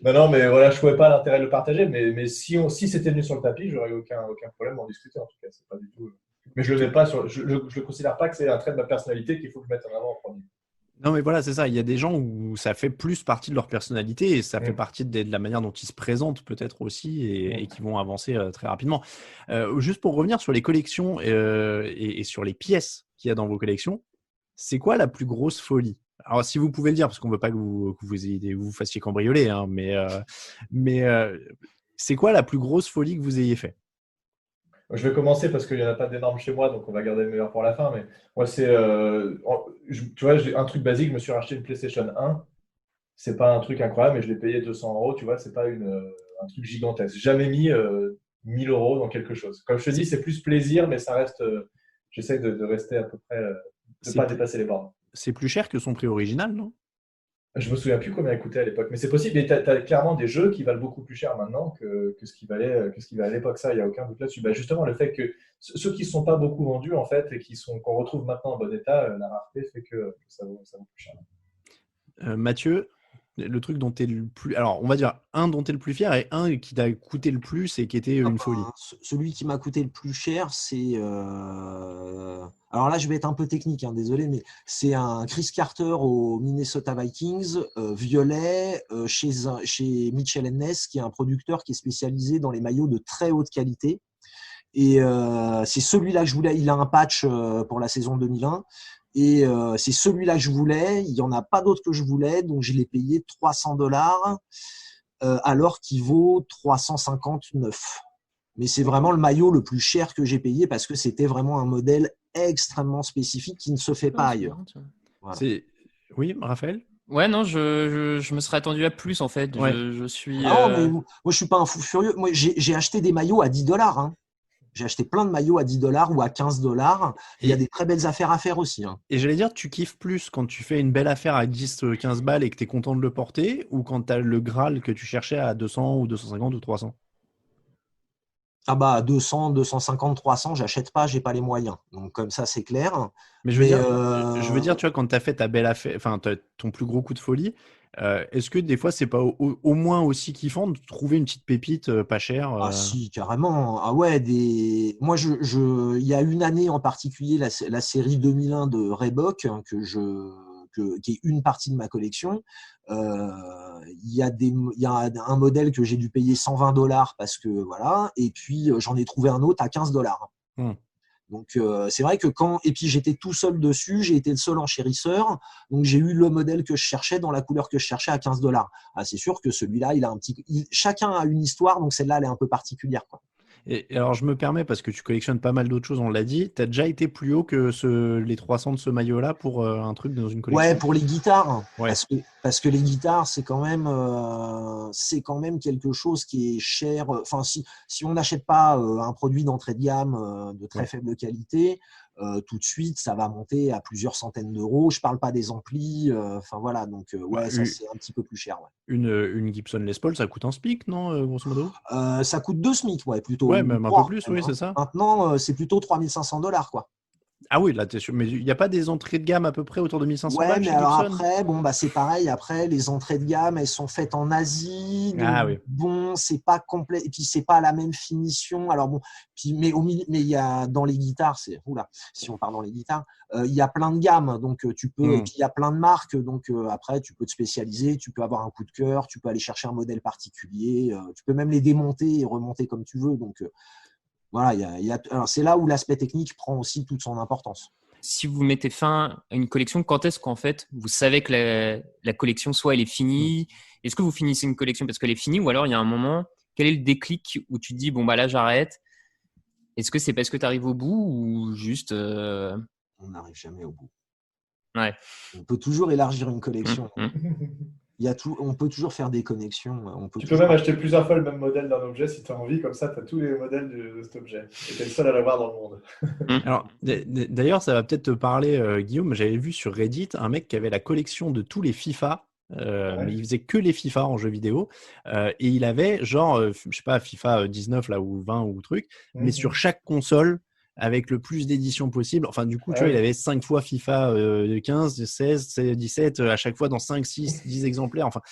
Non, mais voilà, je trouvais pas l'intérêt de le partager, mais si c'était venu sur le tapis, j'aurais aucun problème d'en discuter, en tout cas. C'est pas du tout. Mais je le considère pas que c'est un trait de ma personnalité qu'il faut que je mette en avant en premier. Non, mais voilà, c'est ça. Il y a des gens où ça fait plus partie de leur personnalité et ça fait partie de la manière dont ils se présentent peut-être aussi et qui vont avancer très rapidement. Juste pour revenir sur les collections et sur les pièces qu'il y a dans vos collections, c'est quoi la plus grosse folie? Alors, si vous pouvez le dire, parce qu'on ne veut pas que vous fassiez cambrioler, hein, mais c'est quoi la plus grosse folie que vous ayez fait? Je vais commencer parce qu'il n'y en a pas d'énormes chez moi, donc on va garder le meilleur pour la fin. Mais moi, tu vois, j'ai un truc basique, je me suis racheté une PlayStation 1. C'est pas un truc incroyable, mais je l'ai payé 200 €, tu vois, c'est pas un truc gigantesque. J'ai jamais mis 1000 € dans quelque chose. Comme je te dis, c'est plus plaisir, mais ça reste. J'essaie de rester à peu près, de ne pas dépasser les bornes. C'est plus cher que son prix original, non? Je me souviens plus combien il coûtait à l'époque, mais c'est possible. Et tu as clairement des jeux qui valent beaucoup plus cher maintenant que ce qui valait à l'époque. Ça, il n'y a aucun doute là-dessus. Bah, justement, le fait que ceux qui ne sont pas beaucoup vendus, en fait, et qu'on retrouve maintenant en bon état, la rareté fait que ça vaut plus cher. Mathieu, le truc dont tu es le plus. Alors, on va dire un dont tu es le plus fier et un qui t'a coûté le plus et qui était une folie. Celui qui m'a coûté le plus cher, c'est. Alors là, je vais être un peu technique, hein, désolé, mais c'est un Chris Carter aux Minnesota Vikings, violet, chez Mitchell & Ness, qui est un producteur qui est spécialisé dans les maillots de très haute qualité. Et c'est celui-là que je voulais. Il a un patch pour la saison 2001. Et c'est celui-là que je voulais. Il n'y en a pas d'autre que je voulais. Donc, je l'ai payé $300 alors qu'il vaut 359. Mais c'est vraiment le maillot le plus cher que j'ai payé parce que c'était vraiment un modèle extrêmement spécifique qui ne se fait pas ailleurs. Voilà. Oui, Raphaël? Ouais, non, je me serais attendu à plus en fait. Ouais. Je suis. Mais moi, je suis pas un fou furieux. Moi, j'ai acheté des maillots à $10. Hein. J'ai acheté plein de maillots à $10 ou à $15. Il y a des très belles affaires à faire aussi. Hein. Et j'allais dire, tu kiffes plus quand tu fais une belle affaire à 10-15 balles et que tu es content de le porter ou quand tu as le Graal que tu cherchais à 200 ou 250 ou 300? Ah bah 200, 250, 300, j'achète pas, j'ai pas les moyens. Donc comme ça, c'est clair. Mais je veux dire, tu vois, quand tu as fait ta belle affaire, enfin ton plus gros coup de folie, est-ce que des fois, c'est pas au moins aussi kiffant de trouver une petite pépite pas chère Ah si, carrément. Ah ouais, moi, il y a une année en particulier, la série 2001 de Reebok, qui est une partie de ma collection. Il y a un modèle que j'ai dû payer $120 parce que voilà, et puis j'en ai trouvé un autre à $15. Donc c'est vrai que et puis j'étais tout seul dessus, j'ai été le seul enchérisseur, donc j'ai eu le modèle que je cherchais dans la couleur que je cherchais à $15. Ah, c'est sûr que celui-là, chacun a une histoire, donc celle-là, elle est un peu particulière, quoi. Et alors, je me permets, parce que tu collectionnes pas mal d'autres choses, on l'a dit, tu as déjà été plus haut que les 300 de ce maillot-là pour un truc dans une collection? Ouais, pour les guitares. Ouais. Parce que les guitares, c'est quand même quelque chose qui est cher. Enfin, si on n'achète pas un produit d'entrée de gamme de très faible qualité, tout de suite, ça va monter à plusieurs centaines d'euros. Je parle pas des amplis. Enfin, voilà. Donc, ça, c'est un petit peu plus cher. Ouais. Une Gibson Les Paul, ça coûte un SMIC, non, grosso modo? Ça coûte 2 SMIC, ouais, plutôt. Ouais, même un peu plus, oui, c'est ça. Maintenant, c'est plutôt $3 500, quoi. Ah oui, là, t'es sûr. Mais il n'y a pas des entrées de gamme à peu près autour de 1500 balles chez mais alors Gibson? après, c'est pareil. Après, les entrées de gamme, elles sont faites en Asie. Donc, oui. Bon, c'est pas complet. Et puis, c'est pas la même finition. Alors bon, mais il y a dans les guitares, si on part dans les guitares, il y a plein de gammes. Donc, tu peux. Et puis, il y a plein de marques. Donc, après, tu peux te spécialiser. Tu peux avoir un coup de cœur. Tu peux aller chercher un modèle particulier. Tu peux même les démonter et remonter comme tu veux. Donc, voilà, alors c'est là où l'aspect technique prend aussi toute son importance. Si vous mettez fin à une collection, quand est-ce qu'en fait vous savez que la collection, soit elle est finie? Est-ce que vous finissez une collection parce qu'elle est finie, ou alors il y a un moment, quel est le déclic où tu te dis bon bah là j'arrête? Est-ce que c'est parce que tu arrives au bout ou juste On n'arrive jamais au bout. Ouais. On peut toujours élargir une collection. On peut toujours faire des connexions. Tu peux même acheter plusieurs fois le même modèle d'un objet si tu as envie, comme ça tu as tous les modèles de cet objet. Et tu es le seul à l'avoir dans le monde. Alors, d'ailleurs, ça va peut-être te parler, Guillaume. J'avais vu sur Reddit un mec qui avait la collection de tous les FIFA mais il faisait que les FIFA en jeu vidéo. Et il avait genre, je sais pas, FIFA 19 là, ou 20 ou truc, mais sur chaque console, avec le plus d'éditions possible. Enfin, du coup, tu vois, il avait 5 fois FIFA 15, 16, 17, à chaque fois dans 5, 6, 10 exemplaires. Enfin,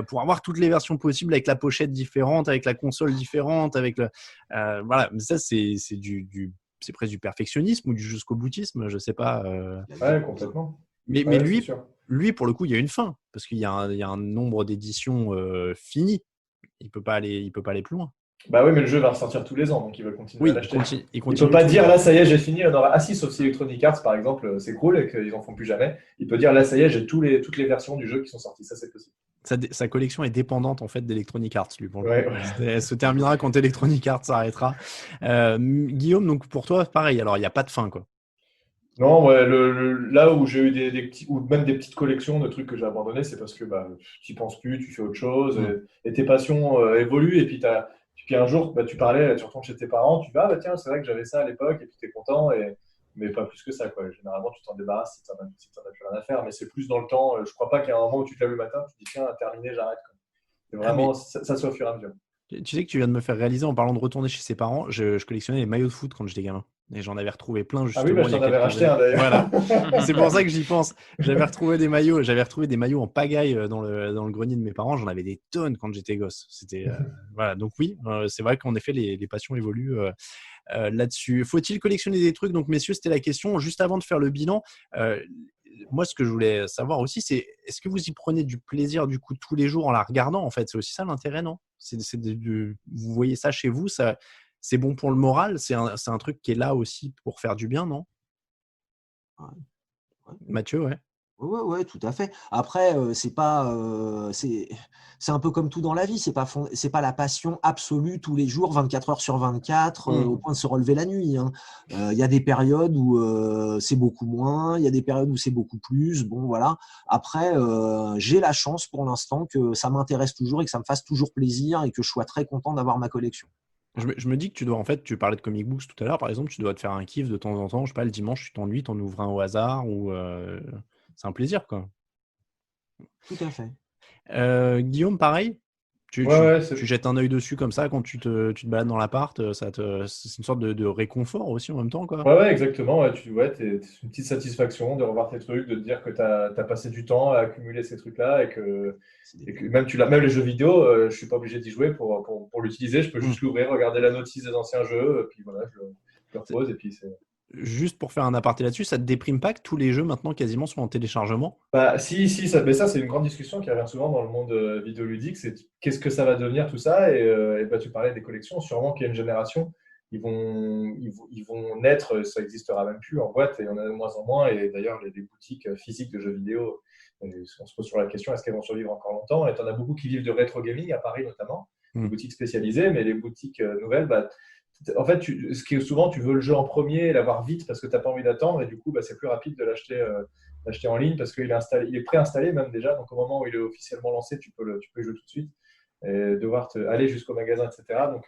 pour avoir toutes les versions possibles avec la pochette différente, avec la console différente, avec le. Voilà, mais ça, c'est c'est presque du perfectionnisme ou du jusqu'au boutisme, je sais pas. Ouais, complètement. Mais Ouais, lui, pour le coup, il y a une fin parce qu'il y a un nombre d'éditions fini. Il peut pas aller plus loin. Bah oui, mais le jeu va ressortir tous les ans, donc ils veulent continuer à l'acheter. Il peut pas dire là, ça y est, j'ai fini. On aura... Ah si, sauf si Electronic Arts, par exemple, c'est cool et qu'ils en font plus jamais. Il peut dire là, ça y est, j'ai toutes les versions du jeu qui sont sorties. Ça, c'est possible. Sa collection est dépendante en fait d'Electronic Arts, lui. Pour ouais. Elle se terminera quand Electronic Arts s'arrêtera. Guillaume, donc pour toi, pareil. Alors, il n'y a pas de fin, quoi. Non, ouais, là où j'ai eu des petits, ou même des petites collections de trucs que j'ai abandonnés, c'est parce que tu n'y penses plus, tu fais autre chose, et tes passions évoluent, et puis un jour, tu parlais, tu retournes chez tes parents, tu vas, tiens, c'est vrai que j'avais ça à l'époque, et puis tu es content, mais pas plus que ça, quoi. Généralement, tu t'en débarrasses si tu n'en as plus rien à faire, mais c'est plus dans le temps. Je crois pas qu'il y a un moment où tu te lèves le matin, tu te dis, tiens, terminé, j'arrête. C'est vraiment, ça se fait au fur et à mesure. Tu sais que tu viens de me faire réaliser en parlant de retourner chez ses parents, je collectionnais les maillots de foot quand j'étais gamin. Et j'en avais retrouvé plein justement. Ah oui, je t'en avais racheté un d'ailleurs. Voilà. C'est pour ça que j'y pense. J'avais retrouvé des maillots en pagaille dans le grenier de mes parents. J'en avais des tonnes quand j'étais gosse. C'était voilà. Donc oui, c'est vrai qu'en effet les passions évoluent là-dessus. Faut-il collectionner des trucs? Donc messieurs, c'était la question. Juste avant de faire le bilan, moi ce que je voulais savoir aussi, c'est est-ce que vous y prenez du plaisir du coup tous les jours en la regardant? En fait, c'est aussi ça l'intérêt, non? Vous voyez ça chez vous, ça. C'est bon pour le moral, c'est un truc qui est là aussi pour faire du bien, non? Ouais. Mathieu, ouais. Ouais, tout à fait. Après, c'est un peu comme tout dans la vie. C'est pas la passion absolue tous les jours, 24 heures sur 24, au point de se relever la nuit. Il y a des périodes où c'est beaucoup moins, il y a des périodes où c'est beaucoup plus. Bon, voilà. Après, j'ai la chance pour l'instant que ça m'intéresse toujours et que ça me fasse toujours plaisir et que je sois très content d'avoir ma collection. Je me dis que tu dois, en fait, tu parlais de comic books tout à l'heure, par exemple, tu dois te faire un kiff de temps en temps. Je sais pas, le dimanche, tu t'ennuies, t'en ouvres un au hasard ou c'est un plaisir, quoi. Tout à fait. Guillaume, pareil. Tu jettes un œil dessus comme ça quand tu te balades dans l'appart, c'est une sorte de réconfort aussi en même temps, quoi. Ouais, exactement. Ouais, c'est une petite satisfaction de revoir tes trucs, de te dire que tu as passé du temps à accumuler ces trucs-là et que même les jeux vidéo, je ne suis pas obligé d'y jouer pour l'utiliser. Je peux juste l'ouvrir, regarder la notice des anciens jeux, puis voilà, je le repose et puis c'est. Juste pour faire un aparté là-dessus, ça te déprime pas que tous les jeux maintenant quasiment sont en téléchargement? Si, mais ça c'est une grande discussion qui revient souvent dans le monde vidéoludique, c'est qu'est-ce que ça va devenir tout ça et tu parlais des collections, sûrement qu'il y a une génération, ils vont naître, ça n'existera même plus en boîte et il y en a de moins en moins et d'ailleurs les boutiques physiques de jeux vidéo, on se pose sur la question est-ce qu'elles vont survivre encore longtemps et tu en as beaucoup qui vivent de rétro gaming à Paris notamment, des boutiques spécialisées, mais les boutiques nouvelles, en fait, ce qui est souvent, tu veux le jeu en premier et l'avoir vite parce que tu n'as pas envie d'attendre et du coup, c'est plus rapide de l'acheter en ligne parce qu'il est préinstallé même déjà. Donc, au moment où il est officiellement lancé, tu peux y jouer tout de suite et devoir aller jusqu'au magasin, etc. Donc,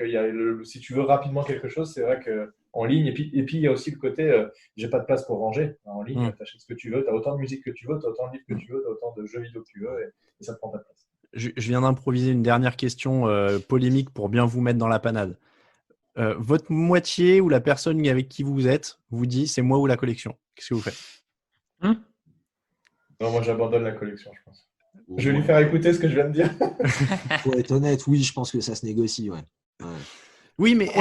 si tu veux rapidement quelque chose, c'est vrai qu'en ligne. Et puis, il y a aussi le côté, j'ai pas de place pour ranger. En ligne, tu achètes ce que tu veux, tu as autant de musique que tu veux, tu as autant de livres que tu veux, tu as autant de jeux vidéo que tu veux et ça te prend ta place. Je viens d'improviser une dernière question polémique pour bien vous mettre dans la panade. Votre moitié ou la personne avec qui vous êtes vous dit c'est moi ou la collection. Qu'est-ce que vous faites? Non, moi j'abandonne la collection, je pense. Je vais lui faire écouter ce que je viens de dire. Pour être honnête, oui, je pense que ça se négocie, ouais. Oui, mais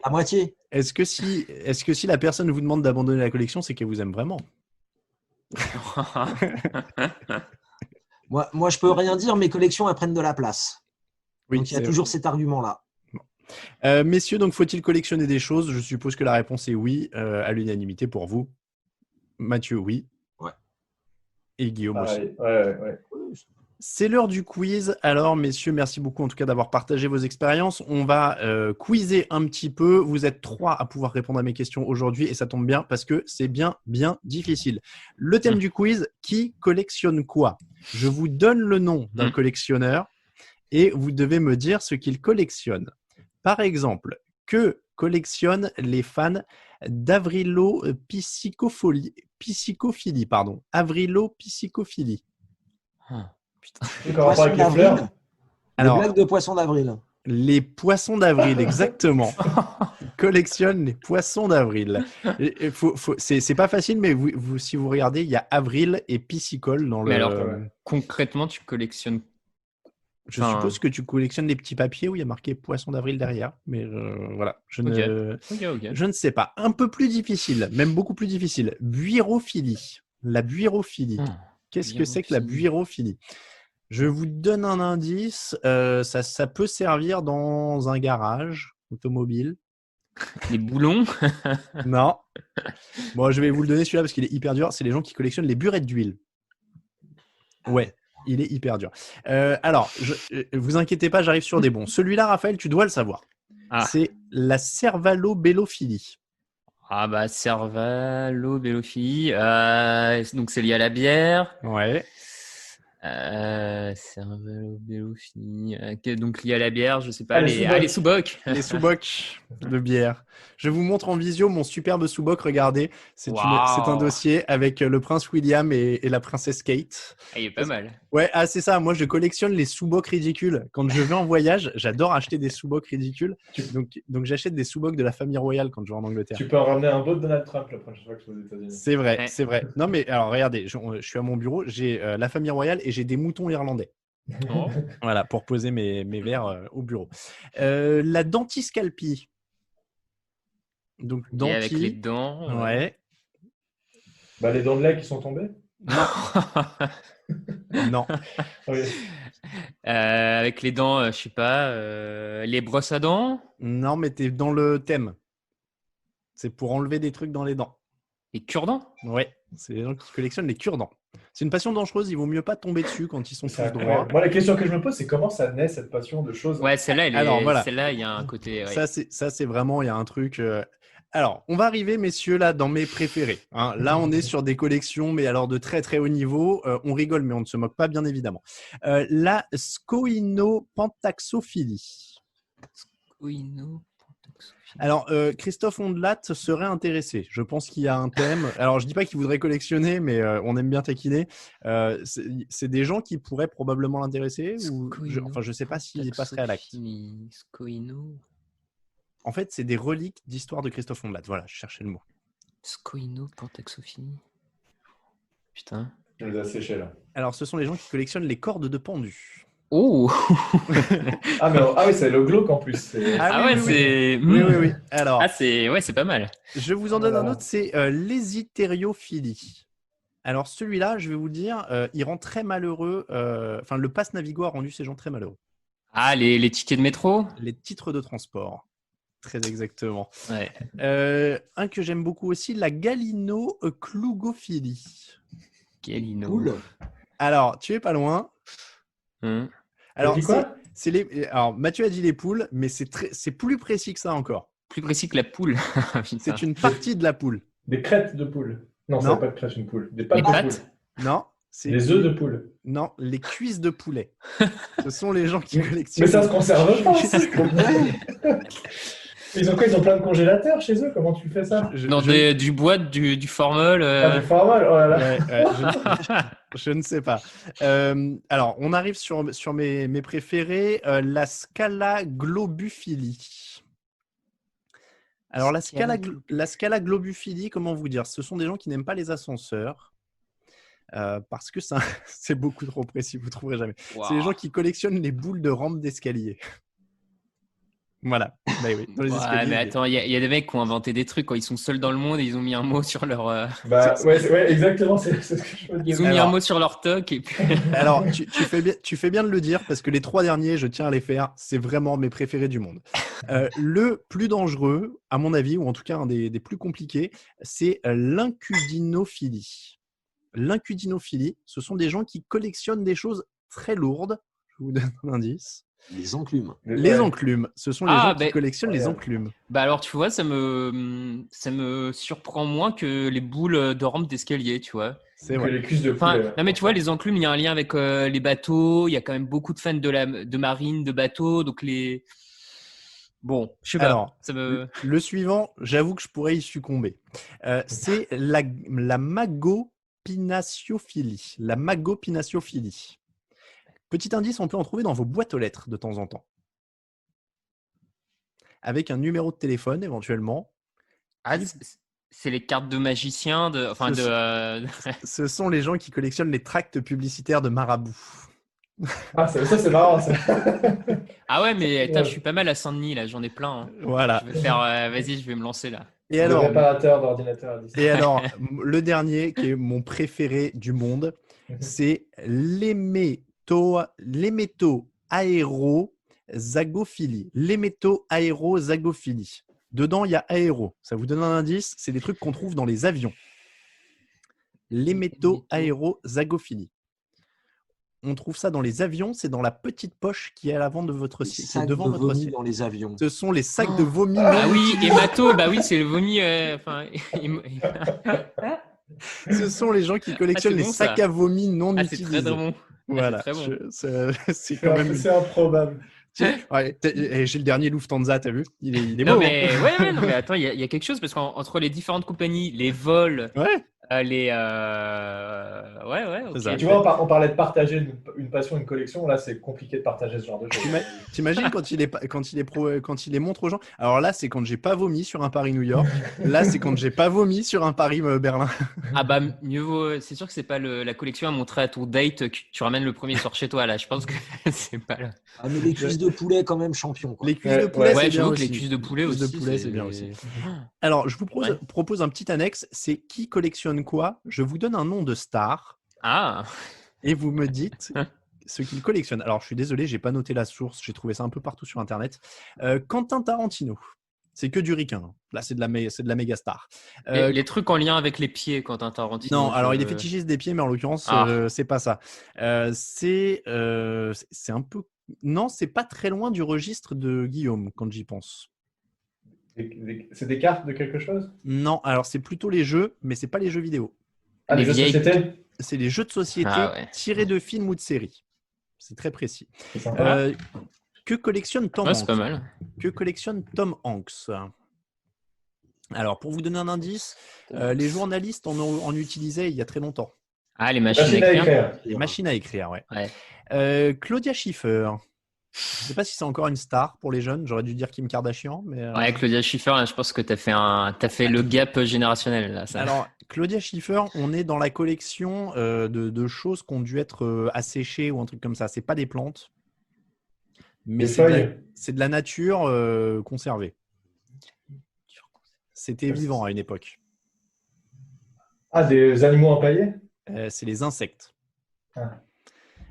à moitié. Est-ce que si la personne vous demande d'abandonner la collection, c'est qu'elle vous aime vraiment? Moi, je peux rien dire, mes collections elles prennent de la place. Oui, donc il y a toujours cet argument-là. Messieurs, donc faut-il collectionner des choses? Je suppose que la réponse est oui, à l'unanimité pour vous. Mathieu, oui. Ouais. Et Guillaume aussi. Ouais. C'est l'heure du quiz. Alors, messieurs, merci beaucoup en tout cas d'avoir partagé vos expériences. On va quizer un petit peu. Vous êtes 3 à pouvoir répondre à mes questions aujourd'hui et ça tombe bien parce que c'est bien difficile. Le thème du quiz, qui collectionne quoi? Je vous donne le nom d'un collectionneur et vous devez me dire ce qu'il collectionne. Par exemple, que collectionnent les fans d'Avrilo Piscicophilie? Avrilo Piscicophilie. putain. Truc en rapport avec les fleurs. Les blagues de poissons d'avril. Les poissons d'avril, exactement. Ils collectionnent les poissons d'avril. C'est pas facile, mais si vous regardez, il y a avril et piscicole dans le. Mais alors, concrètement, tu collectionnes. Je suppose que tu collectionnes les petits papiers où il y a marqué poisson d'avril derrière. Mais voilà, je ne sais pas. Un peu plus difficile, même beaucoup plus difficile. Buirophilie. La buirophilie. Qu'est-ce que c'est que la buirophilie ? Je vous donne un indice. Ça peut servir dans un garage automobile. Les boulons. Non. Bon, je vais vous le donner celui-là parce qu'il est hyper dur. C'est les gens qui collectionnent les burettes d'huile. Ouais, il est hyper dur. Alors, vous inquiétez pas, j'arrive sur des bons. Celui-là, Raphaël, tu dois le savoir. C'est la cervalobellophilie. Ah bah, cervalobellophilie. Donc, c'est lié à la bière. Ouais. Cervalobellophilie. Donc, lié à la bière, je sais pas. Les sous-bocs. Les sous-bocs de bière. Je vous montre en visio mon superbe sous-boc. Regardez, c'est un dossier avec le prince William et la princesse Kate. Il est pas mal. Ouais, c'est ça. Moi, je collectionne les sous-bocs ridicules. Quand je vais en voyage, j'adore acheter des sous-bocs ridicules. Donc, j'achète des sous-bocs de la famille royale quand je vais en Angleterre. Tu peux en ramener un beau de Donald Trump la prochaine fois que je vais aux États-Unis. C'est vrai, c'est vrai. Non, mais alors, regardez, je suis à mon bureau, j'ai la famille royale et j'ai des moutons irlandais. Oh. Voilà, pour poser mes verres au bureau. La dentiscalpie. Donc, Et avec les dents. Ouais. Bah, les dents de lait qui sont tombées. Non. Oui. Avec les dents, je sais pas, les brosses à dents. Non, mais t'es dans le thème. C'est pour enlever des trucs dans les dents. Les cure-dents. Ouais, c'est les gens qui collectionnent les cure-dents. C'est une passion dangereuse, il vaut mieux pas tomber dessus quand ils sont tous droits. Ouais. Moi, la question que je me pose, c'est comment ça naît cette passion de choses. Ouais, celle-là, il y a un côté. Ouais. Ça, c'est vraiment, il y a un truc. Alors, on va arriver, messieurs, là, dans mes préférés. Hein. Là, on est sur des collections, mais alors de très, très haut niveau. On rigole, mais on ne se moque pas, bien évidemment. La scoïnopentaxophilie. Alors, Christophe Ondelat serait intéressé. Je pense qu'il y a un thème. Alors, je dis pas qu'il voudrait collectionner, mais on aime bien taquiner. C'est des gens qui pourraient probablement l'intéresser. Je sais pas s'il passerait à l'acte. En fait, c'est des reliques d'histoire de Christophe Ondelat. Voilà, je cherchais le mot. Scoïnopentaxophilie. Putain. Je les ai séchés là. Alors, ce sont les gens qui collectionnent les cordes de pendus. Oh. Oui, c'est le glauque en plus. C'est. Oui. Alors, c'est pas mal. Je vous en donne un autre, c'est l'hésitériophilie. Alors, celui-là, je vais vous dire, il rend très malheureux. Le pass Navigo a rendu ces gens très malheureux. Ah, les tickets de métro. Les titres de transport. Très exactement. Ouais. Un que j'aime beaucoup aussi, la galino-clougophilie. Galino. Alors, tu es pas loin. Alors, alors, Mathieu a dit les poules, mais c'est plus précis que ça encore. Plus précis que la poule. C'est une partie de la poule. Des crêtes de poule. Non, c'est pas de crête une poule. Des pattes de poule. Non. Les œufs de poule. Non, les cuisses de poulet. Ce sont les gens qui collectionnent. Mais ça se conserve pas. Ils ont quoi? Ils ont plein de congélateurs chez eux? Comment tu fais ça? Du bois, du formol. Du formol, oh là là. Ouais, je ne sais pas. Alors, on arrive sur mes préférés. La scalaglobuphilie. Alors, la scalaglobuphilie, comment vous dire? Ce sont des gens qui n'aiment pas les ascenseurs. Parce que c'est beaucoup trop précis, vous ne trouverez jamais. Wow. C'est les gens qui collectionnent les boules de rampe d'escalier. Voilà. Bah oui, dans les escaliers, mais attends, il y a des mecs qui ont inventé des trucs quand ils sont seuls dans le monde et ils ont mis un mot sur leur. Ouais, exactement, c'est ce que je veux dire. Ils ont mis un mot sur leur toc et puis. Alors, tu fais bien de le dire parce que les 3 derniers, je tiens à les faire, c'est vraiment mes préférés du monde. Le plus dangereux, à mon avis, ou en tout cas un des plus compliqués, c'est l'incudinophilie. L'incudinophilie, ce sont des gens qui collectionnent des choses très lourdes. Je vous donne un indice. Les enclumes. Les enclumes. Ce sont les gens qui collectionnent les enclumes. Bah alors, tu vois, ça me surprend moins que les boules de rampe d'escalier, tu vois. C'est vrai. Les cuisses de poulet. Non, mais tu vois, les enclumes, il y a un lien avec les bateaux. Il y a quand même beaucoup de fans de marine, de bateaux. Donc, les... Bon, je sais pas. Alors, le suivant, j'avoue que je pourrais y succomber. C'est la magopinatiophilie. La magopinatiophilie. Petit indice, on peut en trouver dans vos boîtes aux lettres de temps en temps. Avec un numéro de téléphone éventuellement. Ah, c'est les cartes de magicien, Ce sont les gens qui collectionnent les tracts publicitaires de Marabout. Ah, ça c'est marrant, ça. Ah ouais, mais attends, je suis pas mal à Saint-Denis, là, j'en ai plein. Hein. Voilà. Je vais faire, vas-y, je vais me lancer là. Et Le alors, réparateur d'ordinateur. le dernier, qui est mon préféré du monde, c'est l'héméto-aérozagophilie. L'héméto-aérozagophilie. Dedans, il y a aéro. Ça vous donne un indice, c'est des trucs qu'on trouve dans les avions. L'héméto-aérozagophilie. On trouve ça dans les avions, c'est dans la petite poche qui est à l'avant de votre siège, qui est devant votre siège. Dans les avions. Ce sont les sacs de vomi. Ah oui, hémato, bah oui, c'est le vomi. Ce sont les gens qui collectionnent les sacs à vomi non utilisés. C'est très bon. Voilà, c'est très bon. C'est quand même. C'est improbable. Ouais, j'ai le dernier Lufthansa, t'as vu? Il est non, beau. Mais, ouais, non, mais attends, il y a quelque chose parce qu'entre les différentes compagnies, les vols, ouais. ouais. Okay. Tu vois, on parlait de partager une passion, une collection. Là, c'est compliqué de partager ce genre de choses. T'imagines quand il les montre aux gens. Alors là, c'est quand j'ai pas vomi sur un Paris-New York. Là, c'est quand j'ai pas vomi sur un Paris-Berlin. Ah bah mieux vaut. C'est sûr que c'est pas la collection à montrer à ton date que tu ramènes le premier soir chez toi. Là, je pense que c'est pas. Ah mais les cuisses de poulet quand même champion. Quoi. Les cuisses de poulet, c'est bien aussi. Les cuisses de poulet aussi. C'est bien aussi. Alors, je vous propose un petit annexe. C'est qui collectionne quoi? Je vous donne un nom de star. Ah. Et vous me dites ce qu'il collectionne. Alors, je suis désolé, j'ai pas noté la source. J'ai trouvé ça un peu partout sur Internet. Quentin Tarantino. C'est que du ricain. Là, c'est de la méga star. Les trucs en lien avec les pieds, Quentin Tarantino. Non, alors il est fétichiste des pieds, mais en l'occurrence, c'est pas ça. C'est un peu. Non, c'est pas très loin du registre de Guillaume quand j'y pense. C'est des cartes de quelque chose? Non, alors c'est plutôt les jeux, mais c'est pas les jeux vidéo. Ah, les jeux de société? C'est les jeux de société tirés de films ou de séries. C'est très précis. Que collectionne Tom Hanks? C'est pas mal. Que collectionne Tom Hanks? Alors, pour vous donner un indice, les journalistes en utilisaient il y a très longtemps. Ah, les machines à écrire. Les machines à écrire, ouais. Claudia Schiffer. Je ne sais pas si c'est encore une star pour les jeunes. J'aurais dû dire Kim Kardashian. Mais Ouais, Claudia Schiffer, là, je pense que tu as fait le gap générationnel. Là, ça. Alors, Claudia Schiffer, on est dans la collection de choses qui ont dû être asséchées ou un truc comme ça. Ce n'est pas des plantes, mais c'est de la nature conservée. C'était vivant à une époque. Ah, des animaux empaillés? C'est les insectes. Ah.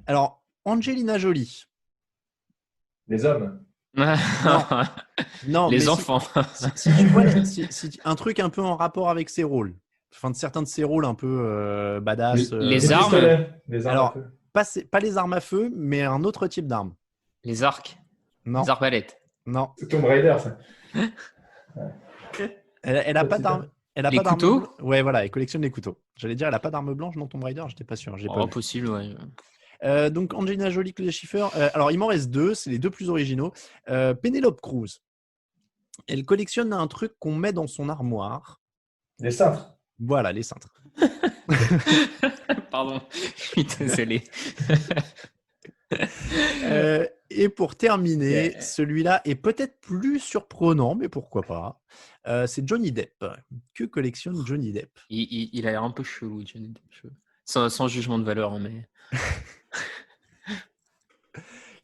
Alors, Angelina Jolie. Les hommes? Non, les enfants. Si tu vois, un truc un peu en rapport avec ses rôles. Enfin, certains de ses rôles un peu badass. Les armes. Les armes alors, à feu. Pas les armes à feu, mais un autre type d'armes. Les arcs. Non. Les arbalètes. Non. C'est Tomb Raider, ça. Elle a pas d'armes. Les couteaux? Ouais, voilà, elle collectionne les couteaux. J'allais dire, elle a pas d'arme blanche dans Tomb Raider, j'étais pas sûr. Possible, ouais. Donc Angelina Jolie, Claudia Schiffer. Alors il m'en reste deux, c'est les deux plus originaux. Penelope Cruz. Elle collectionne un truc qu'on met dans son armoire. Les cintres. Voilà, les cintres. Pardon, je suis désolé. Et pour terminer, celui-là est peut-être plus surprenant, mais pourquoi pas. C'est Johnny Depp. Que collectionne Johnny Depp? Il a l'air un peu chelou, Johnny Depp. Sans jugement de valeur, hein, mais.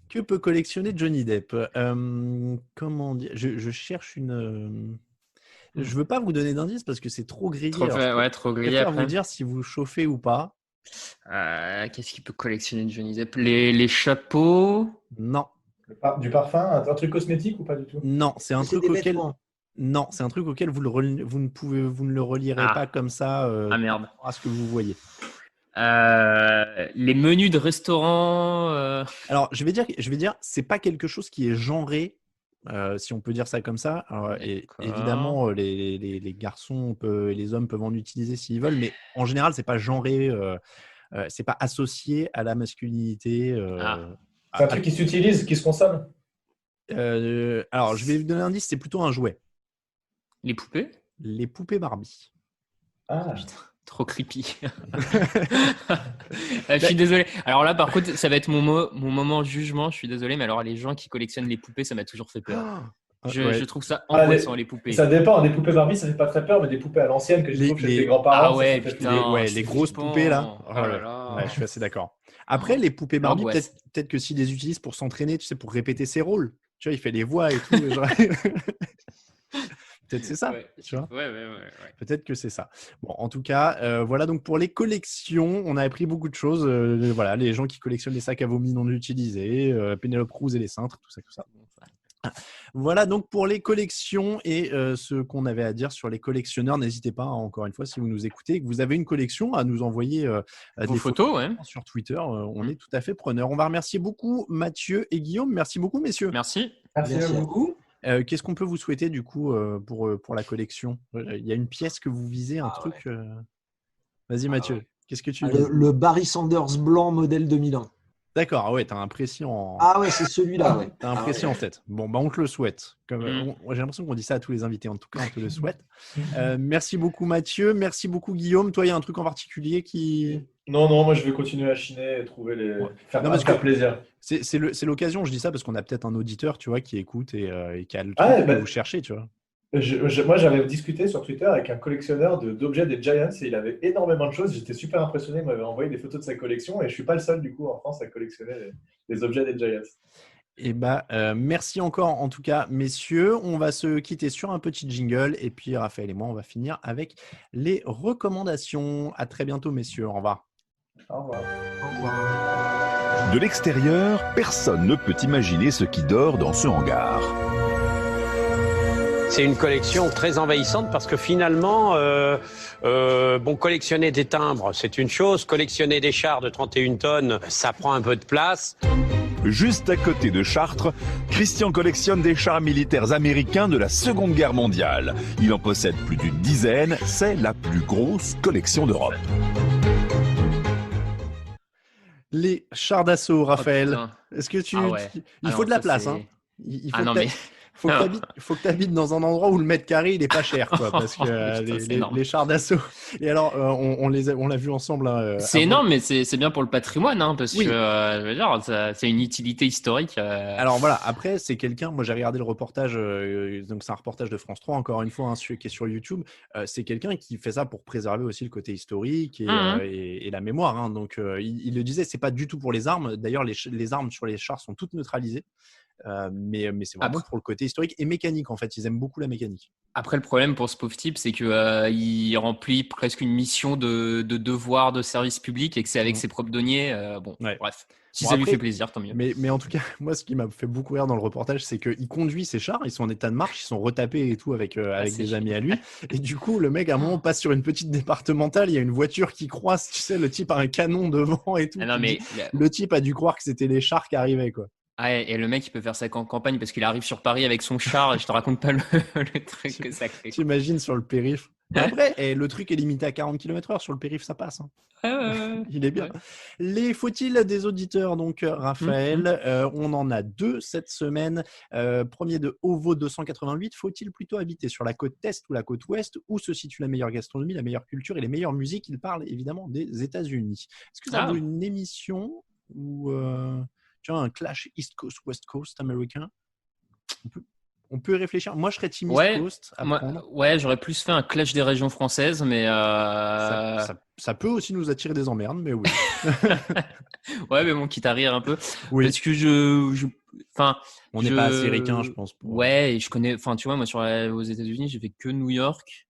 Que peut collectionner Johnny Depp? Comment dire? Je cherche une. Je veux pas vous donner d'indices parce que c'est trop grillé. Trop grillé. Je préfère vous dire si vous chauffez ou pas. Qu'est-ce qu'il peut collectionner Johnny Depp? Les chapeaux? Non. Du parfum? Un truc cosmétique ou pas du tout? Non, c'est un truc auquel. Non, c'est un truc auquel vous ne le relierez pas comme ça. Merde. À ce que vous voyez. Les menus de restaurant. Alors, je vais dire, c'est pas quelque chose qui est genré, si on peut dire ça comme ça. Alors, et évidemment, les garçons et les hommes peuvent en utiliser s'ils veulent, mais en général, c'est pas genré, c'est pas associé à la masculinité. C'est un truc qui s'utilise, qui se consomme? Alors, je vais vous donner un indice, c'est plutôt un jouet. Les poupées? Les poupées Barbie. Ah. Putain. Trop creepy. Je suis désolé. Alors là, par contre, ça va être mon moment jugement. Je suis désolé, mais alors les gens qui collectionnent les poupées, ça m'a toujours fait peur. Je trouve ça angoissant, les poupées. Ça dépend. Des poupées Barbie, ça fait pas très peur, mais des poupées à l'ancienne que je trouve chez tes grands-parents. Ah ouais, ça fait putain. Les grosses poupées là. Oh là là. Ouais, je suis assez d'accord. Après, les poupées Barbie, L'angoisse. peut-être que s'ils les utilisent pour s'entraîner, tu sais, pour répéter ses rôles. Tu vois, il fait les voix et tout. Genre... Peut-être c'est ça, tu vois. Ouais. Peut-être que c'est ça. Bon, en tout cas, voilà donc pour les collections, on a appris beaucoup de choses. Voilà, les gens qui collectionnent les sacs à vomi non utilisés, Penelope Cruz et les cintres, tout ça. Voilà donc pour les collections et ce qu'on avait à dire sur les collectionneurs. N'hésitez pas, encore une fois, si vous nous écoutez et que vous avez une collection, à nous envoyer vos des photos sur Twitter. On est tout à fait preneurs. On va remercier beaucoup Mathieu et Guillaume. Merci beaucoup, messieurs. Merci. Merci à vous. Qu'est-ce qu'on peut vous souhaiter du coup pour la collection ? Il y a une pièce que vous visez, un truc. Vas-y Mathieu, qu'est-ce que tu vises ? Le Barry Sanders blanc modèle 2001. D'accord, ah ouais, t'as un précis en. Ah ouais, c'est celui-là. Ouais. T'as un précis en tête. Bon, bah on te le souhaite. J'ai l'impression qu'on dit ça à tous les invités. En tout cas, on te le souhaite. Merci beaucoup Mathieu, merci beaucoup Guillaume. Toi, il y a un truc en particulier qui. Non, moi je vais continuer à chiner et trouver les. Faire plaisir. C'est l'occasion, je dis ça parce qu'on a peut-être un auditeur, tu vois, qui écoute et qui a le truc que vous cherchez, tu vois. Moi, j'avais discuté sur Twitter avec un collectionneur d'objets des Giants et il avait énormément de choses. J'étais super impressionné. Il m'avait envoyé des photos de sa collection et je ne suis pas le seul, du coup, en France à collectionner les objets des Giants. Eh ben, merci encore, en tout cas, messieurs. On va se quitter sur un petit jingle et puis Raphaël et moi, on va finir avec les recommandations. À très bientôt, messieurs. Au revoir. Au revoir. Au revoir. De l'extérieur, personne ne peut imaginer ce qui dort dans ce hangar. C'est une collection très envahissante parce que finalement, collectionner des timbres, c'est une chose. Collectionner des chars de 31 tonnes, ça prend un peu de place. Juste à côté de Chartres, Christian collectionne des chars militaires américains de la Seconde Guerre mondiale. Il en possède plus d'une dizaine. C'est la plus grosse collection d'Europe. Les chars d'assaut, Raphaël. Oh, est-ce que tu... Ah ouais. Il faut de la place, hein. Il faut que tu habites dans un endroit où le mètre carré il est pas cher, quoi, parce que les chars d'assaut. Et alors, on l'a vu ensemble. C'est énorme, mais c'est bien pour le patrimoine, hein, parce que je veux dire, c'est une utilité historique. Alors voilà, après c'est quelqu'un. Moi j'ai regardé le reportage, donc c'est un reportage de France 3 encore une fois, hein, qui est sur YouTube. C'est quelqu'un qui fait ça pour préserver aussi le côté historique et la mémoire. Hein. Donc il le disait, c'est pas du tout pour les armes. D'ailleurs, les armes sur les chars sont toutes neutralisées. Mais c'est vraiment pour le côté historique et mécanique en fait. Ils aiment beaucoup la mécanique. Après, le problème pour ce pauvre type, c'est qu'il remplit presque une mission de devoir de service public et que c'est avec ses propres deniers. Bref. Si ça lui fait plaisir, tant mieux. Mais en tout cas, moi, ce qui m'a fait beaucoup rire dans le reportage, c'est qu'il conduit ses chars, ils sont en état de marche, ils sont retapés et tout avec des amis à lui. Et du coup, le mec, à un moment, passe sur une petite départementale, il y a une voiture qui croise, tu sais, le type a un canon devant et tout. Le type a dû croire que c'était les chars qui arrivaient, quoi. Ah, et le mec, il peut faire ça en campagne parce qu'il arrive sur Paris avec son char et je te raconte pas le truc que ça crée. T'imagines sur le périph'. Après, le truc est limité à 40 km/h. Sur le périph', ça passe. Hein. Il est bien. Ouais. Les faut-il des auditeurs, donc Raphaël, on en a 2 cette semaine. Premier de Ovo 288. Faut-il plutôt habiter sur la côte est ou la côte ouest, où se situe la meilleure gastronomie, la meilleure culture et les meilleures musiques? Il parle évidemment des États-Unis. Est-ce que ça vaut une émission ou tu vois, un clash East Coast, West Coast américain? On peut y réfléchir. Moi, je serais team East Coast. J'aurais plus fait un clash des régions françaises, mais ça peut aussi nous attirer des emmerdes, mais oui. Ouais, mais bon, quitte à rire un peu. Oui. Parce que on n'est pas assez ricain, je pense. Ouais, et je connais. Enfin, tu vois, moi, aux États-Unis, j'ai fait que New York.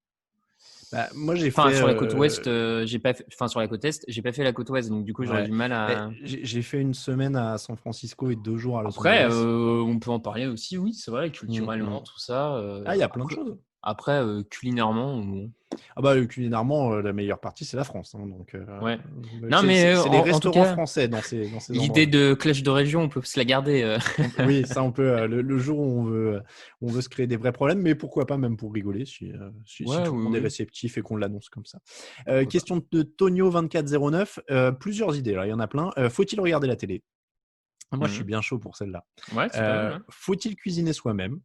Moi, j'ai fait sur la côte ouest, j'ai pas fait, sur la côte est, j'ai pas fait la côte ouest, donc du coup j'aurais du mal à. J'ai fait une semaine à San Francisco et 2 jours à Los Angeles. Après, on peut en parler aussi, oui, c'est vrai, culturellement, tout ça. Il y a plein de choses. Après, culinairement. Culinairement, la meilleure partie, c'est la France. Hein, donc, c'est les restaurants français dans ces l'idée de clash de région, on peut se la garder. Oui, ça, on peut. Le jour où on veut se créer des vrais problèmes, mais pourquoi pas même pour rigoler si tout le monde est réceptif et qu'on l'annonce comme ça. Question de Tonio2409. Plusieurs idées, là, il y en a plein. Faut-il regarder la télé? Moi, je suis bien chaud pour celle-là. Ouais, c'est pas mal, hein. Faut-il cuisiner soi-même?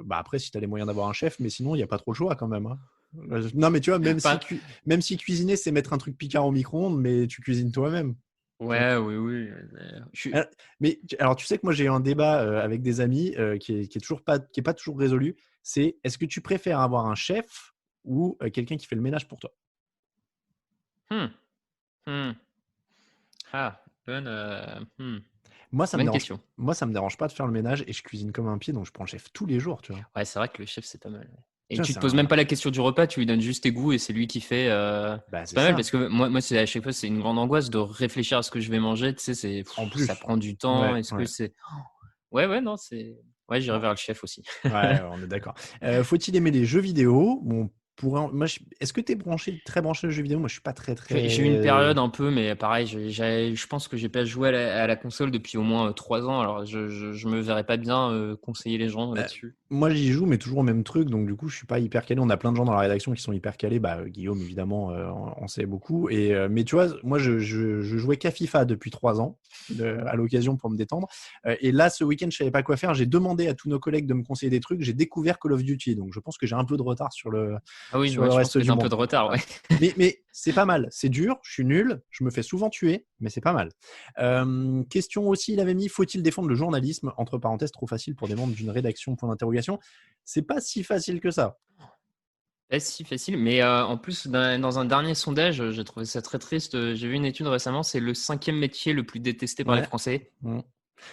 Après, si tu as les moyens d'avoir un chef, mais sinon, il n'y a pas trop le choix quand même. Hein. Non, mais tu vois, Enfin, même si cuisiner, c'est mettre un truc piquant au micro-ondes, mais tu cuisines toi-même. ouais, oui. Alors, tu sais que moi, j'ai eu un débat avec des amis qui est pas toujours résolu. C'est est-ce que tu préfères avoir un chef ou quelqu'un qui fait le ménage pour toi? Hmm, hmm. Ah, Moi, ça me bonne dérange. question. Moi, ça me dérange pas de faire le ménage et je cuisine comme un pied, donc je prends le chef tous les jours, tu vois. Ouais, c'est vrai que le chef, c'est pas mal. Ouais. Et Tu vois, tu te poses même pas la question du repas, tu lui donnes juste tes goûts et c'est lui qui fait. Bah, C'est c'est pas mal ça. parce que moi c'est à chaque fois, c'est une grande angoisse de réfléchir à ce que je vais manger. Tu sais, En ça plus. prend du temps. Ouais, Est-ce que ouais. c'est. Ouais, non, c'est. Ouais, j'irai Bon. vers le chef aussi. Ouais, on est d'accord. Faut-il aimer les jeux vidéo? Bon, est-ce que tu es très branché aux jeux vidéo? Moi, je suis pas très, J'ai eu une période très. un peu, mais pareil, je pense que j'ai pas joué à la console depuis au moins 3 ans. Alors, je me verrais pas bien conseiller les gens Bah, là-dessus. moi, j'y joue, mais toujours au même truc. Donc, du coup, je suis pas hyper calé. On a plein de gens dans la rédaction qui sont hyper calés. Bah, Guillaume, évidemment, en sait beaucoup. Mais tu vois, moi, je jouais qu'à FIFA depuis 3 ans, à l'occasion pour me détendre. Et là, ce week-end, je savais pas quoi faire. J'ai demandé à tous nos collègues de me conseiller des trucs. J'ai découvert Call of Duty. Donc, je pense que j'ai un peu de retard sur le, Ah oui, sur ouais, le je pense reste que j'ai du un peu monde. de retard, ouais. Mais c'est pas mal. C'est dur. Je suis nul. Je me fais souvent tuer, mais c'est pas mal. Question aussi, il avait mis faut-il défendre le journalisme? Entre parenthèses, trop facile pour des membres d'une rédaction, point d'interrogation. C'est pas si facile que ça. Pas si facile, mais en plus, dans un dernier sondage, j'ai trouvé ça très triste. J'ai vu une étude récemment, c'est le 5e métier le plus détesté par les Ouais. Français. Mm.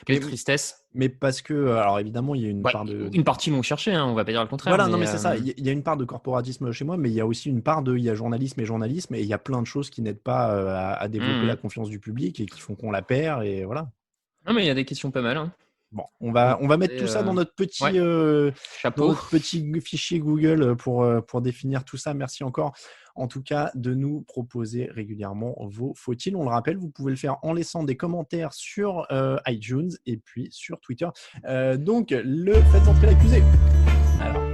Quelle Mais, tristesse. mais parce que, alors évidemment, il y a une Ouais, part de. une partie l'ont cherché, hein, on va pas dire le contraire, Voilà, non, mais mais c'est ça. Il y a une part de corporatisme chez moi, mais il y a aussi une part de. Il y a journalisme, et il y a plein de choses qui n'aident pas à développer la confiance du public et qui font qu'on la perd, et voilà. Non, mais il y a des questions pas mal. Hein. Bon, on va mettre tout ça dans notre ouais. Chapeau. petit fichier Google pour définir tout ça. Merci encore, en tout cas, de nous proposer régulièrement vos faut-il. On le rappelle, vous pouvez le faire en laissant des commentaires sur iTunes et puis sur Twitter. Donc, faites entrer l'accusé. Alors.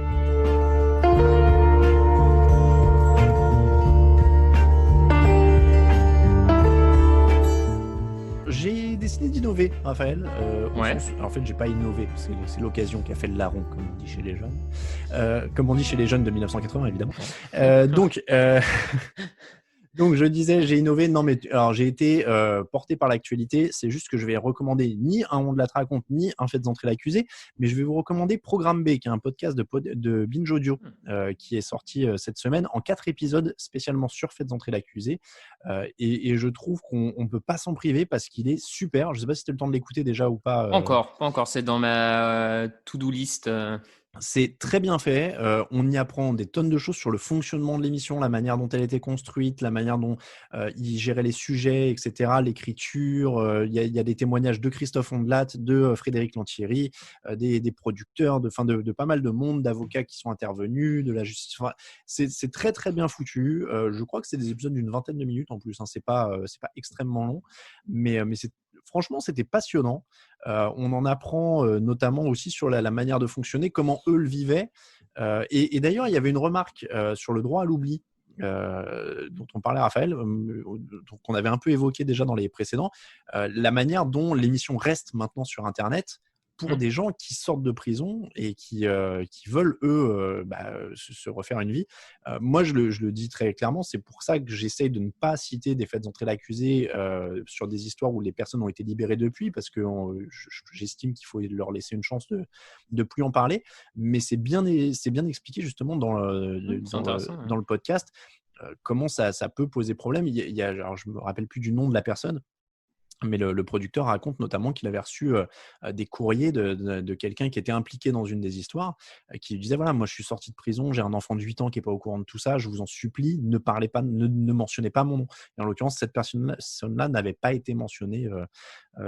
J'ai décidé d'innover, Raphaël. Ouais. En fait, j'ai pas innové. C'est l'occasion qui a fait le larron, comme on dit chez les jeunes. Comme on dit chez les jeunes de 1980, évidemment. Donc, je disais, j'ai innové. Non, mais alors, j'ai été porté par l'actualité. C'est juste que je vais recommander ni un On de la raconte, ni un Faites entrer l'accusé, mais je vais vous recommander Programme B, qui est un podcast de Binge Audio qui est sorti cette semaine en 4 épisodes, spécialement sur Faites entrer l'accusé. Et je trouve qu'on ne peut pas s'en priver parce qu'il est super. Je ne sais pas si tu as le temps de l'écouter déjà ou pas. Pas encore. C'est dans ma to-do list. C'est très bien fait. On y apprend des tonnes de choses sur le fonctionnement de l'émission, la manière dont elle était construite, la manière dont il gérait les sujets, etc., l'écriture. Il y a des témoignages de Christophe Ondelat, de Frédéric Lantieri, des producteurs, de pas mal de monde, d'avocats qui sont intervenus, de la justice. Enfin, c'est très, très bien foutu. Je crois que c'est des épisodes d'une 20aine de minutes en plus. Hein. C'est pas extrêmement long, mais franchement, c'était passionnant. On en apprend notamment aussi sur la manière de fonctionner, comment eux le vivaient. Et d'ailleurs, il y avait une remarque sur le droit à l'oubli dont on parlait, Raphaël, qu'on avait un peu évoqué déjà dans les précédents, la manière dont l'émission reste maintenant sur Internet pour des gens qui sortent de prison et qui veulent, eux, se refaire une vie. Moi, je le dis très clairement, c'est pour ça que j'essaye de ne pas citer des Faites entrer l'accusé sur des histoires où les personnes ont été libérées depuis, parce que j'estime qu'il faut leur laisser une chance de plus en parler. Mais c'est bien expliqué justement dans le podcast comment ça peut poser problème. Alors, je ne me rappelle plus du nom de la personne, mais le producteur raconte notamment qu'il avait reçu des courriers de quelqu'un qui était impliqué dans une des histoires, qui lui disait, voilà, moi je suis sorti de prison, j'ai un enfant de 8 ans qui n'est pas au courant de tout ça, je vous en supplie, ne parlez pas, ne mentionnez pas mon nom. Et en l'occurrence, cette personne-là n'avait pas été mentionnée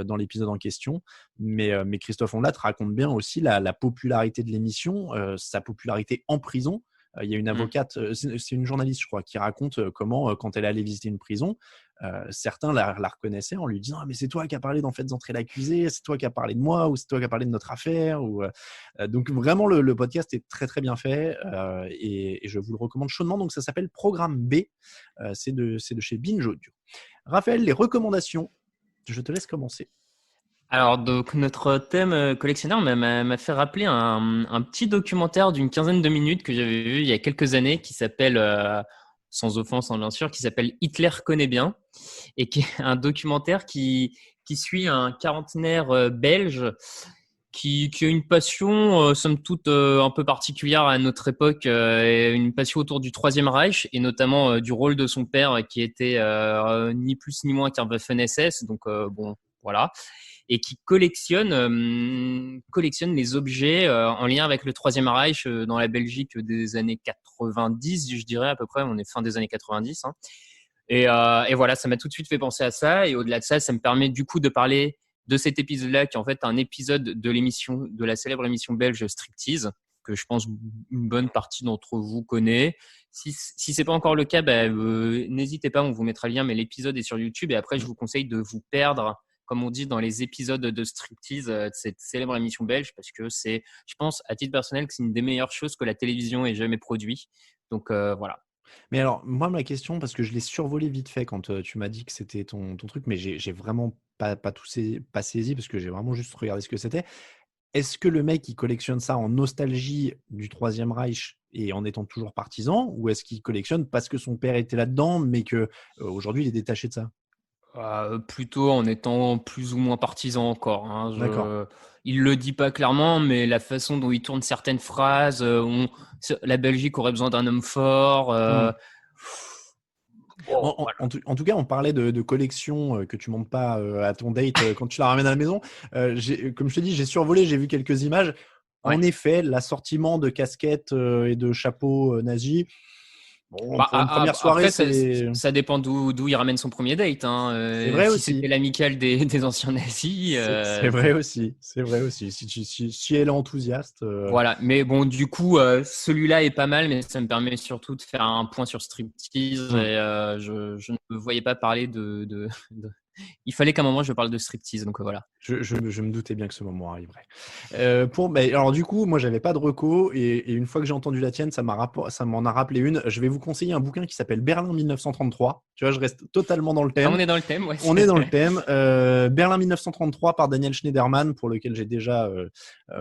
dans l'épisode en question, mais Christophe Ondelat raconte bien aussi la popularité de l'émission, sa popularité en prison. Il y a une avocate, c'est une journaliste, je crois, qui raconte comment, quand elle allait visiter une prison, certains la reconnaissaient en lui disant « Ah, mais c'est toi qui as parlé d'en Faites entrer l'accusé, c'est toi qui as parlé de moi, ou c'est toi qui as parlé de notre affaire. » Donc, vraiment, le podcast est très, très bien fait et je vous le recommande chaudement. Donc, ça s'appelle Programme B. C'est de chez Binge Audio. Raphaël, les recommandations, je te laisse commencer. Alors, donc, notre thème collectionneur m'a fait rappeler un petit documentaire d'une quinzaine de minutes que j'avais vu il y a quelques années qui s'appelle, sans offense bien sûr, qui s'appelle Hitler connaît bien et qui est un documentaire qui suit un quarantenaire belge qui a une passion, somme toute, un peu particulière à notre époque, et une passion autour du Troisième Reich et notamment du rôle de son père qui était ni plus ni moins qu'un Waffen-SS. Donc, bon, voilà. Et qui collectionne les objets en lien avec le Troisième Reich dans la Belgique des années 90, je dirais à peu près. On est fin des années 90. Hein. Et voilà, ça m'a tout de suite fait penser à ça. Et au-delà de ça, ça me permet du coup de parler de cet épisode-là, qui est en fait un épisode de la célèbre émission belge Striptease, que je pense une bonne partie d'entre vous connaît. Si c'est pas encore le cas, n'hésitez pas, on vous mettra le lien, mais l'épisode est sur YouTube. Et après, je vous conseille de vous perdre, comme on dit, dans les épisodes de Striptease, de cette célèbre émission belge, parce que c'est, je pense, à titre personnel, que c'est une des meilleures choses que la télévision ait jamais produit. Donc voilà. Mais alors, moi, ma question, parce que je l'ai survolé vite fait quand tu m'as dit que c'était ton truc, mais j'ai vraiment pas pas saisi parce que j'ai vraiment juste regardé ce que c'était. Est-ce que le mec, il collectionne ça en nostalgie du Troisième Reich et en étant toujours partisan, ou est-ce qu'il collectionne parce que son père était là-dedans, mais que aujourd'hui il est détaché de ça? Plutôt en étant plus ou moins partisan encore. Hein. D'accord. Il le dit pas clairement, mais la façon dont il tourne certaines phrases, la Belgique aurait besoin d'un homme fort. Bon, voilà. En tout cas, on parlait de collection que tu montes pas à ton date quand tu la ramènes à la maison. Comme je te dis, j'ai survolé, j'ai vu quelques images. Ouais. En effet, l'assortiment de casquettes et de chapeaux nazis. Bon, pour une première soirée, après, ça dépend d'où il ramène son premier date. Hein. C'est vrai si aussi. c'était l'amicale des anciens nazis. C'est vrai aussi. C'est vrai aussi. Si elle est enthousiaste. Voilà. Mais bon, du coup, celui-là est pas mal, mais ça me permet surtout de faire un point sur Striptease. Et je ne me voyais pas parler de... Il fallait qu'à un moment je parle de Striptease, donc voilà. Je me doutais bien que ce moment arriverait. Alors du coup, moi j'avais pas de reco et une fois que j'ai entendu la tienne, ça m'en a rappelé une. Je vais vous conseiller un bouquin qui s'appelle Berlin 1933. Tu vois, je reste totalement dans le thème. On est dans le thème, ouais. On est dans le thème. Berlin 1933 par Daniel Schneiderman, pour lequel j'ai déjà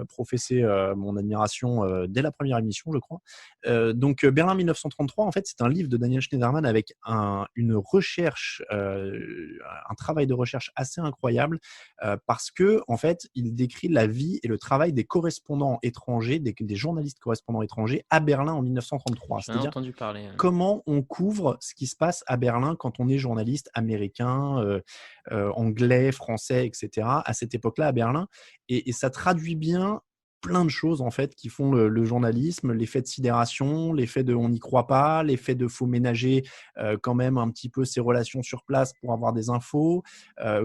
professé mon admiration dès la première émission, je crois. Donc Berlin 1933, en fait, c'est un livre de Daniel Schneiderman avec une recherche, un travail de recherche assez incroyable parce que en fait, il décrit la vie et le travail des correspondants étrangers, des journalistes correspondants étrangers à Berlin en 1933. J'en ai entendu parler. Comment on couvre ce qui se passe à Berlin quand on est journaliste américain, anglais, français, etc. à cette époque-là à Berlin, et ça traduit bien plein de choses en fait qui font le journalisme, l'effet de sidération, l'effet de on n'y croit pas, l'effet de faut ménager quand même un petit peu ses relations sur place pour avoir des infos,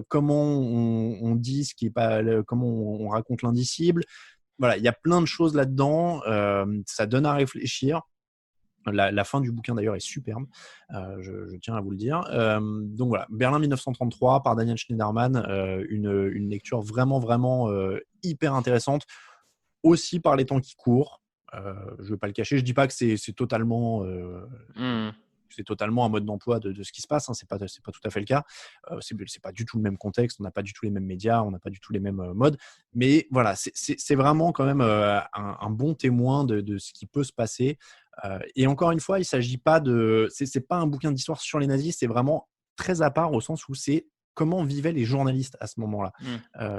comment on dit ce qui est pas, comment on raconte l'indicible. Voilà, il y a plein de choses là-dedans, ça donne à réfléchir. La fin du bouquin d'ailleurs est superbe, je tiens à vous le dire. Donc voilà, Berlin 1933 par Daniel Schneiderman, une lecture vraiment hyper intéressante. Aussi par les temps qui courent, je ne vais pas le cacher, je ne dis pas que c'est totalement, c'est totalement un mode d'emploi de ce qui se passe, hein, c'est pas tout à fait le cas, c'est pas du tout le même contexte, on n'a pas du tout les mêmes médias, on n'a pas du tout les mêmes modes, mais voilà, c'est vraiment quand même un bon témoin de ce qui peut se passer, et encore une fois, il ne s'agit pas c'est pas un bouquin d'histoire sur les nazis, c'est vraiment très à part au sens où c'est comment vivaient les journalistes à ce moment-là,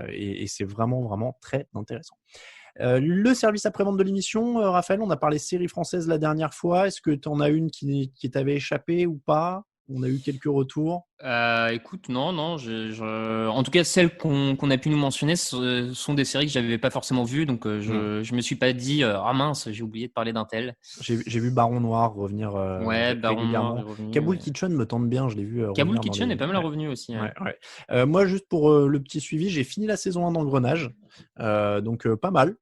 et c'est vraiment très intéressant. Le service après-vente de l'émission, Raphaël, on a parlé série française la dernière fois. Est-ce que tu en as une qui t'avait échappé ou pas? On a eu quelques retours. Écoute, non. En tout cas, celles qu'on a pu nous mentionner sont des séries que j'avais pas forcément vues, donc je me suis pas dit ah mince, j'ai oublié de parler d'un tel. J'ai vu Baron Noir revenir Baron régulièrement. Noir est revenu, Kaboul Kitchen me tente bien, je l'ai vu. Kaboul Kitchen est pas mal revenu aussi. Ouais. Moi, juste pour le petit suivi, j'ai fini la saison 1 d'Engrenage, donc pas mal.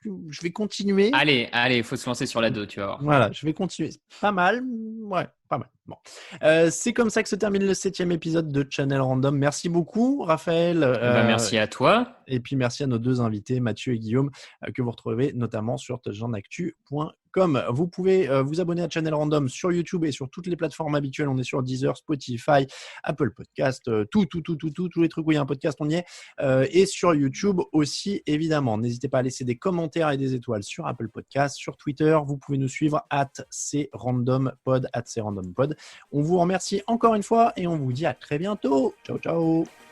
Je vais continuer. Allez, il faut se lancer sur la 2, tu vas voir. Voilà, je vais continuer. Pas mal. Ouais, pas mal. Bon. C'est comme ça que se termine le 7e épisode de Channel Random. Merci beaucoup, Raphaël. Merci à toi. Et puis merci à nos deux invités, Mathieu et Guillaume, que vous retrouvez notamment sur touchdownactu.com. Comme vous pouvez vous abonner à Channel Random sur YouTube et sur toutes les plateformes habituelles. On est sur Deezer, Spotify, Apple Podcast, tous les trucs où il y a un podcast, on y est. Et sur YouTube aussi, évidemment. N'hésitez pas à laisser des commentaires et des étoiles sur Apple Podcast, sur Twitter. Vous pouvez nous suivre @crandompod. On vous remercie encore une fois et on vous dit à très bientôt. Ciao, ciao.